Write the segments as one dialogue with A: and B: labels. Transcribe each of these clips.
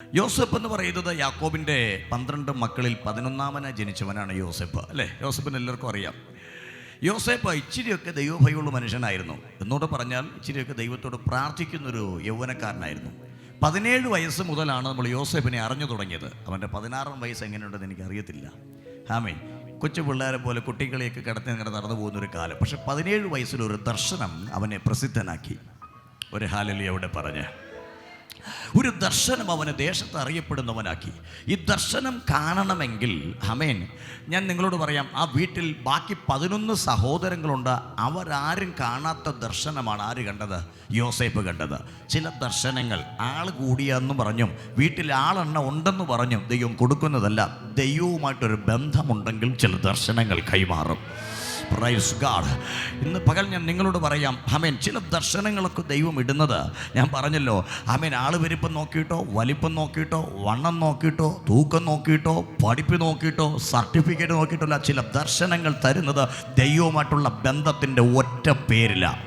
A: യോസെഫ് എന്ന് പറയുന്നത് യാക്കോബിൻ്റെ 12 മക്കളിൽ 11ാമനായി ജനിച്ചവനാണ് യോസെഫ്, അല്ലേ? യോസെഫിന് എല്ലാവർക്കും അറിയാം. യോസെഫ് ഇച്ചിരിയൊക്കെ ദൈവഭയമുള്ള മനുഷ്യനായിരുന്നു. എന്നോട് പറഞ്ഞാൽ ഇച്ചിരിയൊക്കെ ദൈവത്തോട് പ്രാർത്ഥിക്കുന്നൊരു യൗവനക്കാരനായിരുന്നു. 17 വയസ്സ് മുതലാണ് നമ്മൾ യോസെഫിനെ അറിഞ്ഞു തുടങ്ങിയത്. അവൻ്റെ 16ാം വയസ്സ് എങ്ങനെയുണ്ടെന്ന് എനിക്കറിയത്തില്ല. ആമേൻ. കൊച്ചു പിള്ളേരെ പോലെ കുട്ടികളെയൊക്കെ കിടത്തി ഇങ്ങനെ നടന്നു പോകുന്നൊരു കാലം. പക്ഷെ 17 വയസ്സിലൊരു ദർശനം അവനെ പ്രസിദ്ധനാക്കി. ഒരു ഹല്ലേലൂയ അവിടെ പറഞ്ഞ് ഒരു ദർശനം അവനെ ദേശത്ത് അറിയപ്പെടുന്നവനാക്കി. ഈ ദർശനം കാണണമെങ്കിൽ ആമേൻ, ഞാൻ നിങ്ങളോട് പറയാം, ആ വീട്ടിൽ ബാക്കി 11 സഹോദരങ്ങളുണ്ട്. അവരാരും കാണാത്ത ദർശനമാണ് ആര് കണ്ടത്? യോസേഫ് കണ്ടത്. ചില ദർശനങ്ങൾ ആൾ കൂടിയെന്ന് പറഞ്ഞും വീട്ടിൽ ആളെണ്ണ ഉണ്ടെന്ന് പറഞ്ഞും ദൈവം കൊടുക്കുന്നതല്ല. ദൈവവുമായിട്ടൊരു ബന്ധമുണ്ടെങ്കിൽ ചില ദർശനങ്ങൾ കൈമാറും. Praise God. ഇന്ന് പകൽ ഞാൻ നിങ്ങളോട് പറയാം, ആമേൻ, ചില ദർശനങ്ങളൊക്കെ ദൈവം ഇടുന്നത് ഞാൻ പറഞ്ഞല്ലോ. ആമേൻ, ആൾ വലിപ്പം നോക്കിയിട്ടോ, വലിപ്പം നോക്കിയിട്ടോ, വണ്ണം നോക്കിയിട്ടോ, തൂക്കം നോക്കിയിട്ടോ, പഠിപ്പ് നോക്കിയിട്ടോ, സർട്ടിഫിക്കറ്റ് നോക്കിയിട്ടോ അല്ല. ചില ദർശനങ്ങൾ തരുന്നത് ദൈവവുമായിട്ടുള്ള ബന്ധത്തിൻ്റെ ഒറ്റ പേരിലാണ്.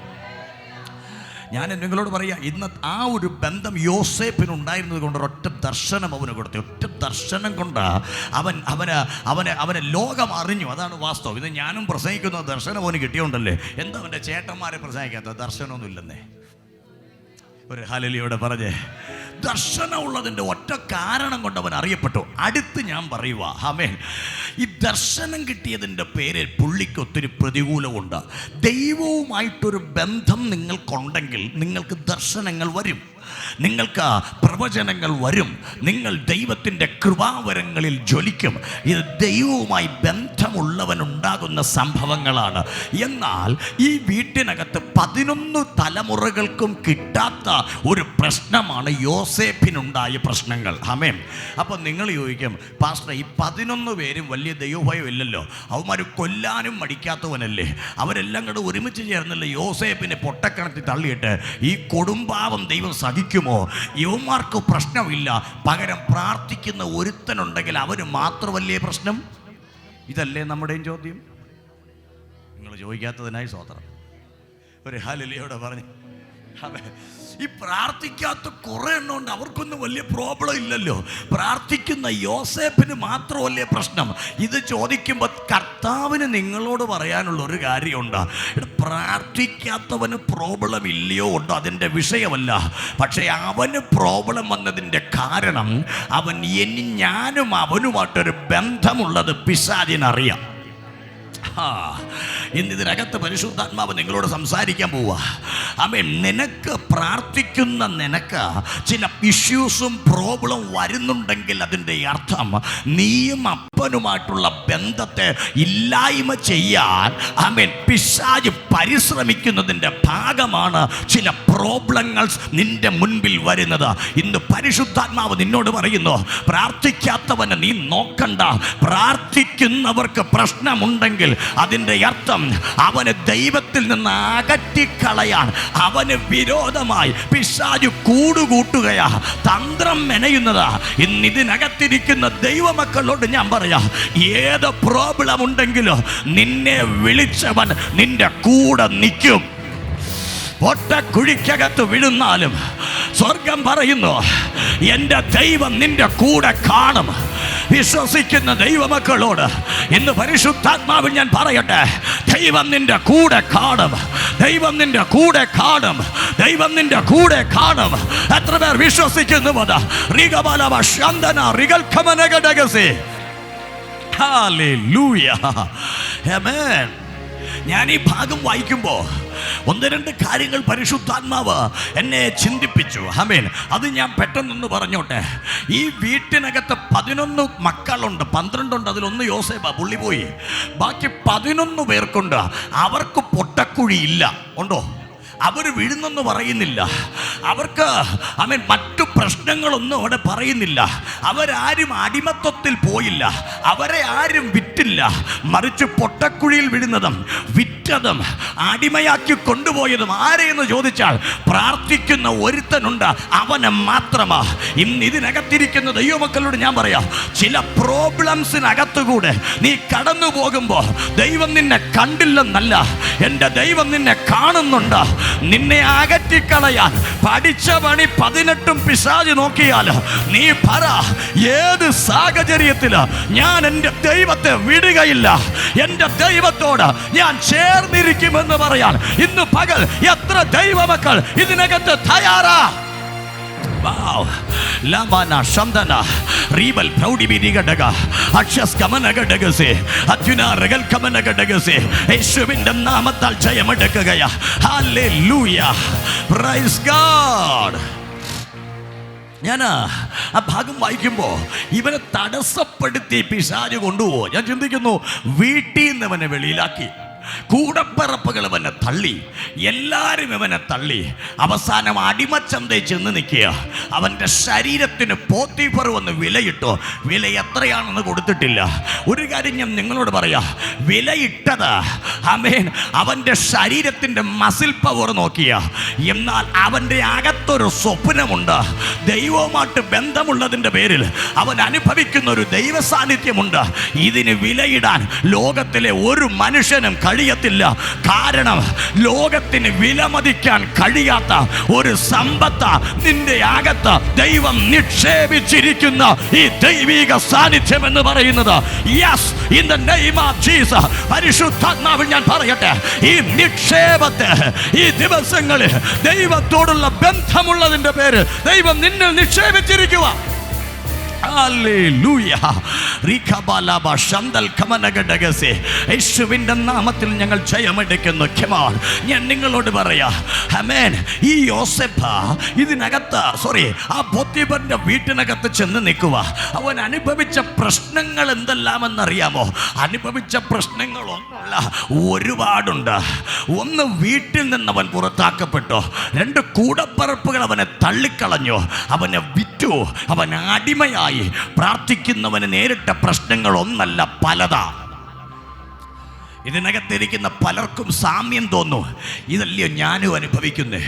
A: ഞാൻ നിങ്ങളോട് പറയാം, ഇന്ന് ആ ഒരു ബന്ധം യോസേപ്പിനുണ്ടായിരുന്നത് കൊണ്ട് ഒരൊറ്റ ദർശനം അവന് കൊടുത്തു. ഒറ്റ ദർശനം കൊണ്ട് അവന് ലോകം അറിഞ്ഞു. അതാണ് വാസ്തവം. ഇത് ഞാനും പ്രസംഗിക്കുന്ന ദർശനം അവന് കിട്ടിയോണ്ടല്ലേ. എന്താ അവൻ്റെ ചേട്ടന്മാരെ പ്രസംഗിക്കാത്ത? ദർശനമൊന്നും ഇല്ലെന്നേ. ഒരു ഹല്ലേലൂയ പറഞ്ഞേ. ദർശനമുള്ളതിൻ്റെ ഒറ്റ കാരണം കൊണ്ട് അവൻ അറിയപ്പെട്ടു. അടുത്ത് ഞാൻ പറയുക, ആമേൻ, ഈ ദർശനം കിട്ടിയതിൻ്റെ പേരിൽ പുള്ളിക്ക് ഒത്തിരി പ്രതികൂലമുണ്ട്. ദൈവവുമായിട്ടൊരു ബന്ധം നിങ്ങൾക്കുണ്ടെങ്കിൽ നിങ്ങൾക്ക് ദർശനങ്ങൾ വരും, നിങ്ങൾക്ക് പ്രവചനങ്ങൾ വരും, നിങ്ങൾ ദൈവത്തിൻ്റെ കൃപാവരങ്ങളിൽ ജ്വലിക്കും. ഇത് ദൈവവുമായി ബന്ധമുള്ളവനുണ്ടാകുന്ന സംഭവങ്ങളാണ്. എന്നാൽ ഈ വീട്ടിനകത്ത് 11 തലമുറകൾക്കും കിട്ടാത്ത ഒരു പ്രശ്നമാണ് യോസേഫിനുണ്ടായ പ്രശ്നങ്ങൾ. ആമേൻ. അപ്പം നിങ്ങൾ ചോദിക്കും, പാസ്റ്റർ, ഈ 11 പേരും വലിയ ദൈവഭയം ഇല്ലല്ലോ, അവന്മാർ കൊല്ലാനും മടിക്കാത്തവനല്ലേ, അവരെല്ലാം കൂടെ ഒരുമിച്ച് ചേർന്നല്ലേ യോസേഫിനെ പൊട്ടക്കിണത്തിൽ തള്ളിയിട്ട് ഈ കൊടുമ്പാവം ദൈവം സഹിക്കുമോ? യുവമാർക്ക് പ്രശ്നമില്ല, പകരം പ്രാർത്ഥിക്കുന്ന ഒരുത്തനുണ്ടെങ്കിൽ അവന് മാത്രമല്ലേ പ്രശ്നം? ഇതല്ലേ നമ്മുടെയും ചോദ്യം? നിങ്ങൾ ചോദിക്കാത്തതിനായി സ്തോത്രം. ഒരു ഹല്ലേലൂയ പറഞ്ഞു. ഈ പ്രാർത്ഥിക്കാത്ത കുറേ എണ്ണമുണ്ട്, അവർക്കൊന്നും വലിയ പ്രോബ്ലം ഇല്ലല്ലോ. പ്രാർത്ഥിക്കുന്ന യോസേഫിന് മാത്രമല്ലേ പ്രശ്നം? ഇത് ചോദിക്കുമ്പോൾ കർത്താവിന് നിങ്ങളോട് പറയാനുള്ള ഒരു കാര്യമുണ്ട്. പ്രാർത്ഥിക്കാത്തവന് പ്രോബ്ലം ഇല്ലയോ ഉണ്ടോ, അതിൻ്റെ വിഷയമല്ല. പക്ഷേ അവന് പ്രോബ്ലം വന്നതിൻ്റെ കാരണം ഞാനും അവനുമായിട്ടൊരു ബന്ധമുള്ളത് പിശാചിനറിയാം. ഇന്നിതിനകത്ത് പരിശുദ്ധാത്മാവ് നിങ്ങളോട് സംസാരിക്കാൻ പോവുക. ആമേൻ. നിനക്ക് പ്രാർത്ഥിക്കുന്ന നിനക്ക് ചില ഇഷ്യൂസും പ്രോബ്ലം വരുന്നുണ്ടെങ്കിൽ അതിൻ്റെ അർത്ഥം നീയും അപ്പനുമായിട്ടുള്ള ബന്ധത്തെ ഇല്ലായ്മ ചെയ്യാൻ ആമേൻ പിശാച് പരിശ്രമിക്കുന്നതിൻ്റെ ഭാഗമാണ് ചില പ്രോബ്ലങ്ങൾ നിന്റെ മുൻപിൽ വരുന്നത്. ഇന്ന് പരിശുദ്ധാത്മാവ് നിന്നോട് പറയുന്നു, പ്രാർത്ഥിക്കാത്തവനെ നീ നോക്കണ്ട. പ്രാർത്ഥിക്കുന്നവർക്ക് പ്രശ്നമുണ്ടെങ്കിൽ അതിൻ്റെ അർത്ഥം അവന് ദൈവത്തിൽ നിന്ന് അകറ്റിക്കളയാൻ അവന് വിരോധമായി പിശാച് കൂടുകൂട്ടുകയാ, തന്ത്രം മെനയുന്നതാ. ഇന്ന് ഇതിനകത്തിരിക്കുന്ന ദൈവമക്കളോട് ഞാൻ പറയാം, ഏത് പ്രോബ്ലം ഉണ്ടെങ്കിലും നിന്നെ വിളിച്ചവൻ നിന്റെ കൂടെ നിൽക്കും. ഒറ്റക്കുഴിക്കകത്ത് വിഴുന്നാലും സ്വർഗം പറയുന്നു, എൻ്റെ ദൈവം നിന്റെ കൂടെ കാണും. വിശ്വസിക്കുന്ന ദൈവമക്കളോട് ഇന്ന് പരിശുദ്ധാത്മാവിൽ ഞാൻ പറയട്ടെ, ദൈവം നിന്റെ കൂടെ കാണും, ദൈവം നിന്റെ കൂടെ കാണും, ദൈവം നിന്റെ കൂടെ കാണും. എത്ര പേർ വിശ്വസിക്കുന്നു? ഞാൻ ഈ ഭാഗം വായിക്കുമ്പോൾ 1-2 കാര്യങ്ങൾ പരിശുദ്ധാത്മാവ് എന്നെ ചിന്തിപ്പിച്ചു. ആമേൻ. അത് ഞാൻ പെട്ടെന്നൊന്ന് പറഞ്ഞോട്ടെ. ഈ വീട്ടിനകത്ത് 11 മക്കളുണ്ട്, 12 ഉണ്ട്. അതിലൊന്ന് യോസേഫാ, പുള്ളി പോയി. ബാക്കി 11 പേർക്കുണ്ട്. അവർക്ക് പൊട്ടക്കുഴിയില്ല. ഉണ്ടോ? അവർ വീഴുന്നെന്ന് പറയുന്നില്ല. അവർക്ക് ആമേൻ മറ്റു പ്രശ്നങ്ങളൊന്നും അവിടെ പറയുന്നില്ല. അവരാരും അടിമത്വത്തിൽ പോയില്ല, അവരെ ആരും വിറ്റില്ല. മറിച്ച് പൊട്ടക്കുഴിയിൽ വീഴുന്നതും വിറ്റ വിറ്റതും അടിമയാക്കി കൊണ്ടുപോയതും ആരെയെന്ന് ചോദിച്ചാൽ പ്രാർത്ഥിക്കുന്ന ഒരുത്തനുണ്ട്, അവനെ മാത്രമാ. ഇന്ന് ഇതിനകത്തിരിക്കുന്ന ദൈവമക്കളോട് ഞാൻ പറയാം, ചില പ്രോബ്ലംസിനകത്തുകൂടെ നീ കടന്നു പോകുമ്പോൾ ദൈവം നിന്നെ കണ്ടില്ലെന്നല്ല, എൻ്റെ ദൈവം നിന്നെ കാണുന്നുണ്ട്. നിന്നെ അകറ്റിക്കളയാൻ പഠിച്ച പണി 18 പിശാച് നോക്കിയാൽ നീ പറ, ഏത് സാഹചര്യത്തിൽ ഞാൻ എൻ്റെ ദൈവത്തെ വിടുകയില്ല, എൻ്റെ ദൈവത്തോട് ഞാൻ ചേർന്നിരിക്കുമെന്ന് പറയാൻ ഇന്ന് പകൽ എത്ര ദൈവമക്കൾ ഇതിനകത്ത് തയ്യാറാ? യേശുവിന്റെ നാമത്താൽ ജയമെടുക്കുകയാ. Hallelujah, praise God. ഞാൻ ആ ഭാഗം വായിക്കുമ്പോൾ ഇവനെ തടസ്സപ്പെടുത്തി പിശാച് കൊണ്ടുപോകും. ഞാൻ ചിന്തിക്കുന്നു, വീട്ടിൽ നിന്ന് അവനെ വെളിയിലാക്കി, കൂടപ്പിറപ്പുകൾ അവനെ തള്ളി, എല്ലാവരും ഇവനെ തള്ളി. അവസാനം അടിമച്ചന്തയിൽ ചെന്ന് നിൽക്കുക. അവൻ്റെ ശരീരത്തിന് പോത്തിഫർ വന്ന് വിലയിട്ടു. വില എത്രയാണെന്ന് കൊടുത്തിട്ടില്ല. ഒരു കാര്യം ഞാൻ നിങ്ങളോട് പറയാം, വിലയിട്ടത് ആമേൻ അവൻ്റെ ശരീരത്തിൻ്റെ മസിൽ പവർ നോക്കിയ. എന്നാൽ അവൻ്റെ അകത്തൊരു സ്വപ്നമുണ്ട്. ദൈവവുമായിട്ട് ബന്ധമുള്ളതിൻ്റെ പേരിൽ അവൻ അനുഭവിക്കുന്ന ഒരു ദൈവ സാന്നിധ്യമുണ്ട്. ഇതിന് വിലയിടാൻ ലോകത്തിലെ ഒരു മനുഷ്യനും കഴിയത്തില്ല. കാരണം ലോകത്തിന് വിലമതിക്കാൻ കഴിയാത്ത ഒരു സമ്പത്ത് നിന്റെ അകത്ത് ദൈവം നിക്ഷേപിച്ചിരിക്കുന്ന ഈ ദൈവിക സാന്നിധ്യം എന്ന് പറയുന്നത്, yes, in the name of Jesus, പരിശുദ്ധാത്മാവിൽ ഞാൻ പറയട്ടെ, ഈ നിക്ഷേപത്തെ ഈ ദിവസങ്ങളിൽ ദൈവത്തോടുള്ള ബന്ധമുള്ളതിന്റെ പേര് ദൈവം നിന്നിൽ നിക്ഷേപിച്ചിരിക്കുക. യേശുവിന്റെ നാമത്തിൽ ഞങ്ങൾ ജയമെടുക്കുന്നു. ഞാൻ നിങ്ങളോട് പറയാ, ആമേൻ. ഈ യോസേപ്പ് ഇതിനകത്ത് ആ പോത്തിഫറിന്റെ വീട്ടിനകത്ത് ചെന്ന് നിൽക്കുക. അവൻ അനുഭവിച്ച പ്രശ്നങ്ങൾ എന്തെല്ലാമെന്നറിയാമോ? അനുഭവിച്ച പ്രശ്നങ്ങളൊന്നുമില്ല, ഒരുപാടുണ്ട്. ഒന്ന്, വീട്ടിൽ നിന്ന് അവൻ പുറത്താക്കപ്പെട്ടു. 2, കൂടപ്പിറപ്പുകൾ അവനെ തള്ളിക്കളഞ്ഞു, അവനെ വിറ്റു, അവൻ അടിമയായി. പ്രാർത്ഥിക്കുന്നവന് നേരിട്ട പ്രശ്നങ്ങൾ ഒന്നല്ല, പലതാ. ഇതിനകത്തിരിക്കുന്ന പലർക്കും സാമ്യം തോന്നും. ഇതല്ലയോ ഞാനും അനുഭവിക്കുന്നേ,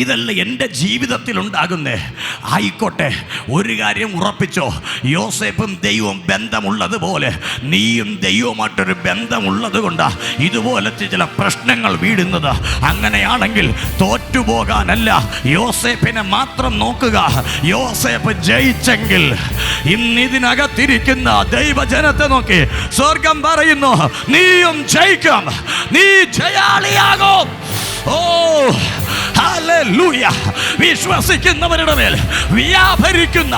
A: ഇതല്ല എൻ്റെ ജീവിതത്തിൽ ഉണ്ടാകുന്നേ. ആയിക്കോട്ടെ, ഒരു കാര്യം ഉറപ്പിച്ചോ, യോസേപ്പും ദൈവവും ബന്ധമുള്ളതുപോലെ നീയും ദൈവവുമായിട്ടൊരു ബന്ധമുള്ളത് കൊണ്ടാണ് ഇതുപോലത്തെ ചില പ്രശ്നങ്ങൾ വീടുന്നത്. അങ്ങനെയാണെങ്കിൽ തോറ്റുപോകാനല്ല, യോസേപ്പിനെ മാത്രം നോക്കുക. യോസേപ്പ് ജയിച്ചെങ്കിൽ ഇന്നിതിനകത്തിരിക്കുന്ന ദൈവജനത്തെ നോക്കി സ്വർഗം പറയുന്നു, നീയും ജയിക്കും, നീ ജയാളിയാകും. ഓ ഹല്ലേലൂയ. വിശ്വസിക്കുന്നവരുടെ മേൽ വ്യാപരിക്കുന്ന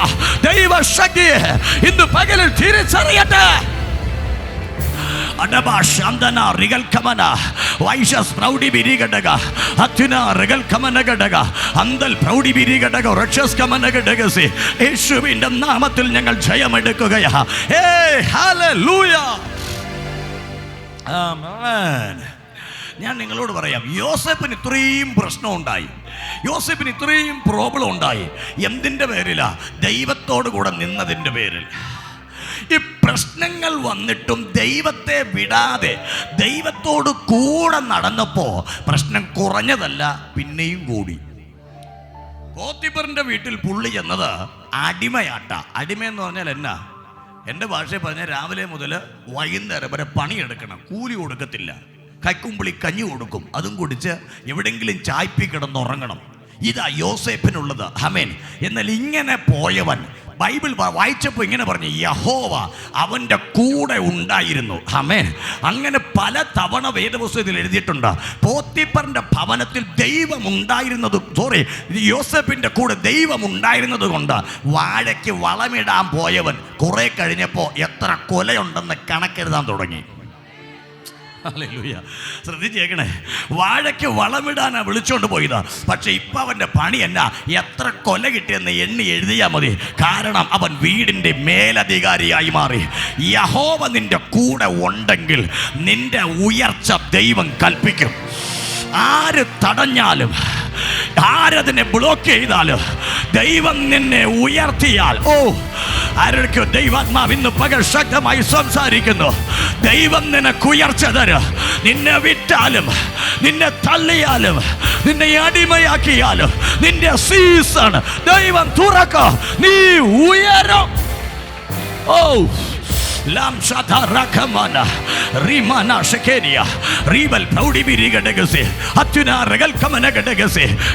A: ദൈവശക്തിയെ ഇന്ന് പകലിൽ തിരിച്ചറിയട്ടെ. യേശുവിന്റെ നാമത്തിൽ ഞങ്ങൾ ജയമെടുക്കുകയാ. ഹല്ലേലൂയ, ആമേൻ. ഞാൻ നിങ്ങളോട് പറയാം, യോസേപ്പിന് ഇത്രയും പ്രശ്നം ഉണ്ടായി, യോസേപ്പിന് ഇത്രയും പ്രോബ്ലം ഉണ്ടായി. എന്തിൻ്റെ പേരിലാ? ദൈവത്തോട് കൂടെ നിന്നതിൻ്റെ പേരിൽ. ഈ പ്രശ്നങ്ങൾ വന്നിട്ടും ദൈവത്തെ വിടാതെ ദൈവത്തോട് കൂടെ നടന്നപ്പോൾ പ്രശ്നം കുറഞ്ഞതല്ല, പിന്നെയും കൂടി. പോത്തിഫറിന്റെ വീട്ടിൽ പുള്ളി ചെന്നത് അടിമയാട്ട. അടിമയെന്ന് പറഞ്ഞാൽ എന്നാ? എൻ്റെ ഭാഷയിൽ പറഞ്ഞാൽ രാവിലെ മുതൽ വൈകുന്നേരം വരെ പണിയെടുക്കണം, കൂലി കൊടുക്കത്തില്ല. കൈക്കുമ്പിളി കഞ്ഞി കൊടുക്കും, അതും കുടിച്ച് എവിടെങ്കിലും ചായ്പി കിടന്നുറങ്ങണം. ഇതാ യോസേപ്പിനുള്ളത്. ആമേൻ. എന്നാൽ ഇങ്ങനെ പോയവൻ ബൈബിൾ വായിച്ചപ്പോൾ ഇങ്ങനെ പറഞ്ഞു, യഹോവ അവൻ്റെ കൂടെ ഉണ്ടായിരുന്നു. ആമേൻ. അങ്ങനെ പല തവണ വേദപുസ്തകത്തിൽ എഴുതിയിട്ടുണ്ട്. പോത്തിഫറിന്റെ ഭവനത്തിൽ ദൈവം ഉണ്ടായിരുന്നത്, യോസേപ്പിന്റെ കൂടെ ദൈവം ഉണ്ടായിരുന്നത് കൊണ്ട് വാഴയ്ക്ക് വളമിടാൻ പോയവൻ കുറെ കഴിഞ്ഞപ്പോൾ എത്ര കൊലയുണ്ടെന്ന് കണക്കെഴുതാൻ തുടങ്ങി. ഹല്ലേലൂയ. ശ്രദ്ധിച്ചേക്കണേ, വാഴയ്ക്ക് വളമിടാനാ വിളിച്ചോണ്ട് പോയതാ. പക്ഷെ ഇപ്പൊ അവന്റെ പണി എന്നാ? എത്ര കൊല കിട്ടിയെന്ന് എണ്ണി എഴുതിയാൽ മതി. കാരണം അവൻ വീടിന്റെ മേലധികാരിയായി മാറി. യഹോവ നിന്റെ കൂടെ ഉണ്ടെങ്കിൽ നിന്റെ ഉയർച്ച ദൈവം കൽപ്പിക്കും. ആര് തടഞ്ഞാലും, ആരതിനെ ബ്ലോക്ക് ചെയ്താലും, ദൈവം നിന്നെ ഉയർത്തിയാൽ, ഓ ആരൊക്കെ ദൈവാത്മാവ് ഇന്ന് പകൽ ശക്തമായി സംസാരിക്കുന്നു. ദൈവം നിനക്ക് ഉയർച്ച തരും. നിന്നെ വിറ്റാലും, നിന്നെ തള്ളിയാലും, നിന്നെ അടിമയാക്കിയാലും നിന്റെ സീസൺ ദൈവം തുറക്കും. നീ ഉയരും. ഓ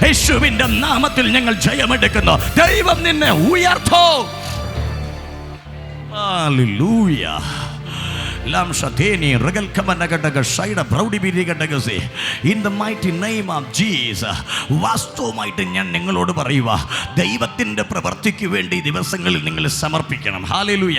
A: യേശുവിന്റെ നാമത്തിൽ ഞങ്ങൾ ജയമെടുക്കുന്നു. ദൈവം നിന്നെ ഉയർത്തോ. Hallelujah. In the mighty name of Jesus. വാസ്തവമായിട്ട് ഞാൻ നിങ്ങളോട് പറയുക, ദൈവത്തിൻ്റെ പ്രവൃത്തിക്ക് വേണ്ടി ദിവസങ്ങളിൽ നിങ്ങൾ സമർപ്പിക്കണം. ഹല്ലേലൂയ.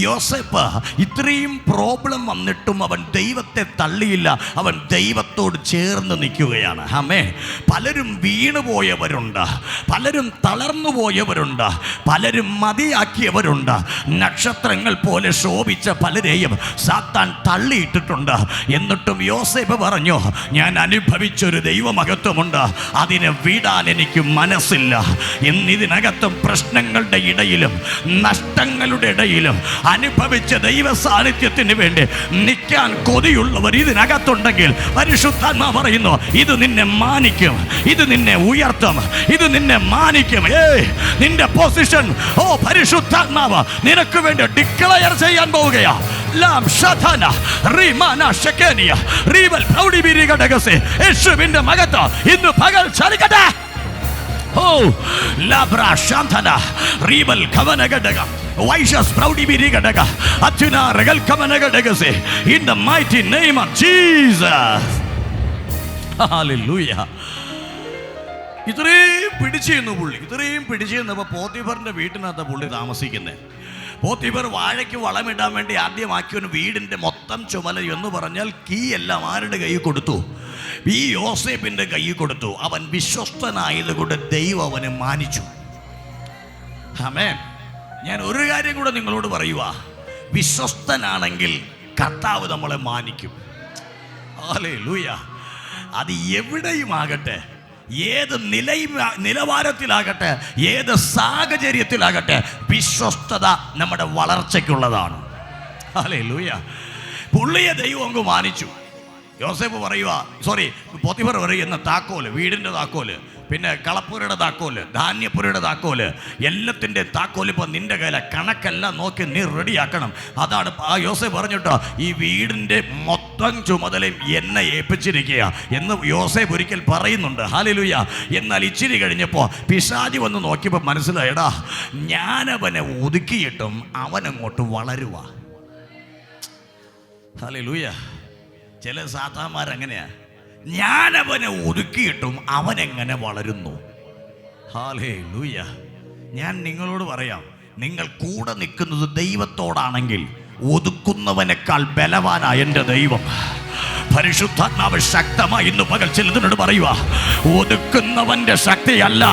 A: യോസേപ്പ് ഇത്രയും പ്രോബ്ലം വന്നിട്ടും അവൻ ദൈവത്തെ തള്ളിയില്ല. അവൻ ദൈവത്തോട് ചേർന്ന് നിൽക്കുകയാണ്. ആമേൻ. പലരും വീണുപോയവരുണ്ട്, പലരും തളർന്നു പോയവരുണ്ട്, പലരും മതിയാക്കിയവരുണ്ട്. നക്ഷത്രങ്ങൾ പോലെ ശോഭിച്ച പലരെയും സാത്താൻ തള്ളിയിട്ടിട്ടുണ്ട്. എന്നിട്ടും യോസേപ്പ് പറഞ്ഞു, ഞാൻ അനുഭവിച്ചൊരു ദൈവമഹത്വമുണ്ട്, അതിനെ വിടാൻ എനിക്ക് മനസ്സില്ല. ഇതിനകത്തും പ്രശ്നങ്ങളുടെ ഇടയിലും നഷ്ടങ്ങളുടെ ഇടയിലും അനുഭവിച്ച ദൈവ സാന്നിധ്യത്തിന് വേണ്ടി നിൽക്കാൻ കൊതിയുള്ളവർ ഇതിനകത്തുണ്ടെങ്കിൽ പരിശുദ്ധാത്മാവ് പറയുന്നു, ഇത് നിന്നെ മാനിക്കും, ഇത് നിന്നെ ഉയർത്തും, ഇത് നിന്നെ മാനിക്കും. നിന്റെ പൊസിഷൻ പരിശുദ്ധാത്മാവ് നിനക്ക് വേണ്ടി ഡിക്ലെയർ ചെയ്യാൻ പോവുകയാ. യേശുവിന്റെ മകത്ത് ഇന്ന് പകൽ ചലിക്കട്ടെ. In the mighty name of Jesus. Hallelujah. ഇത്രയും പിടിച്ചിരുന്നു പുള്ളി, ഇത്രയും പിടിച്ചിരുന്നപ്പോൾ പോത്തിഫറിന്റെ വീട്ടിനകത്ത് പുള്ളി താമസിക്കുന്നത്. പോത്തിഫർ വാഴയ്ക്ക് വളമിടാൻ വേണ്ടി ആദ്യമാക്കിയവന് വീടിൻ്റെ മൊത്തം ചുമല എന്ന് പറഞ്ഞാൽ കീ എല്ലാം ആരുടെ കയ്യിൽ കൊടുത്തു? ഈ യോസേപ്പിൻ്റെ കയ്യിൽ കൊടുത്തു. അവൻ വിശ്വസ്തനായതുകൊണ്ട് ദൈവം അവനെ മാനിച്ചു. ആമേൻ. ഞാൻ ഒരു കാര്യം കൂടെ നിങ്ങളോട് പറയുക, വിശ്വസ്തനാണെങ്കിൽ കർത്താവ് നമ്മളെ മാനിക്കും. ഹല്ലേലൂയ. അത് എവിടെയുമാകട്ടെ, ഏത് നിലവാരത്തിലാകട്ടെ, ഏത് സാഹചര്യത്തിലാകട്ടെ, വിശ്വസ്തത നമ്മുടെ വളർച്ചയ്ക്കുള്ളതാണ്. ഹല്ലേലൂയ. പുള്ളിയെ ദൈവം അങ്ങ് മാനിച്ചു. യോസേപ്പ് പറയുക, പോത്തിഫർ പറയുന്ന താക്കോല്, വീടിൻ്റെ താക്കോല്, പിന്നെ കളപ്പുരയുടെ താക്കോല്, ധാന്യപ്പുരയുടെ താക്കോല്, എല്ലാത്തിൻ്റെ താക്കോല് ഇപ്പം നിൻ്റെ കയ്യില. കണക്കെല്ലാം നോക്കി നീ റെഡിയാക്കണം. അതാണ് ആ യോസേപ്പ് പറഞ്ഞിട്ടോ, ഈ വീടിൻ്റെ മൊത്തം ചുമതലയും എന്നെ ഏൽപ്പിച്ചിരിക്കുക എന്ന് യോസേപ്പ് ഒരിക്കൽ പറയുന്നുണ്ട്. ഹല്ലേലൂയ. എന്നാൽ ഇച്ചിരി കഴിഞ്ഞപ്പോൾ പിശാചി വന്ന് നോക്കിയപ്പോൾ മനസ്സിലായടാ, ഞാനവനെ ഒതുക്കിയിട്ടും അവനങ്ങോട്ട് വളരുക. ഹല്ലേലൂയ. ചില സാത്താന്മാരങ്ങനെയാ, ഞാനവനെ ഒതുക്കിയിട്ടും അവനെങ്ങനെ വളരുന്നു. ഹല്ലേലൂയ. ഞാൻ നിങ്ങളോട് പറയാം, നിങ്ങൾ കൂടെ നിൽക്കുന്നത് ദൈവത്തോടാണെങ്കിൽ ഒതുക്കുന്നവനേക്കാൾ ബലവാനായ എൻ്റെ ദൈവം. പരിശുദ്ധാത്മാവ് ശക്തമായി ഇന്ന് പകൽ ചിലതിനോട് പറയുക, ഒതുക്കുന്നവന്റെ ശക്തിയല്ല,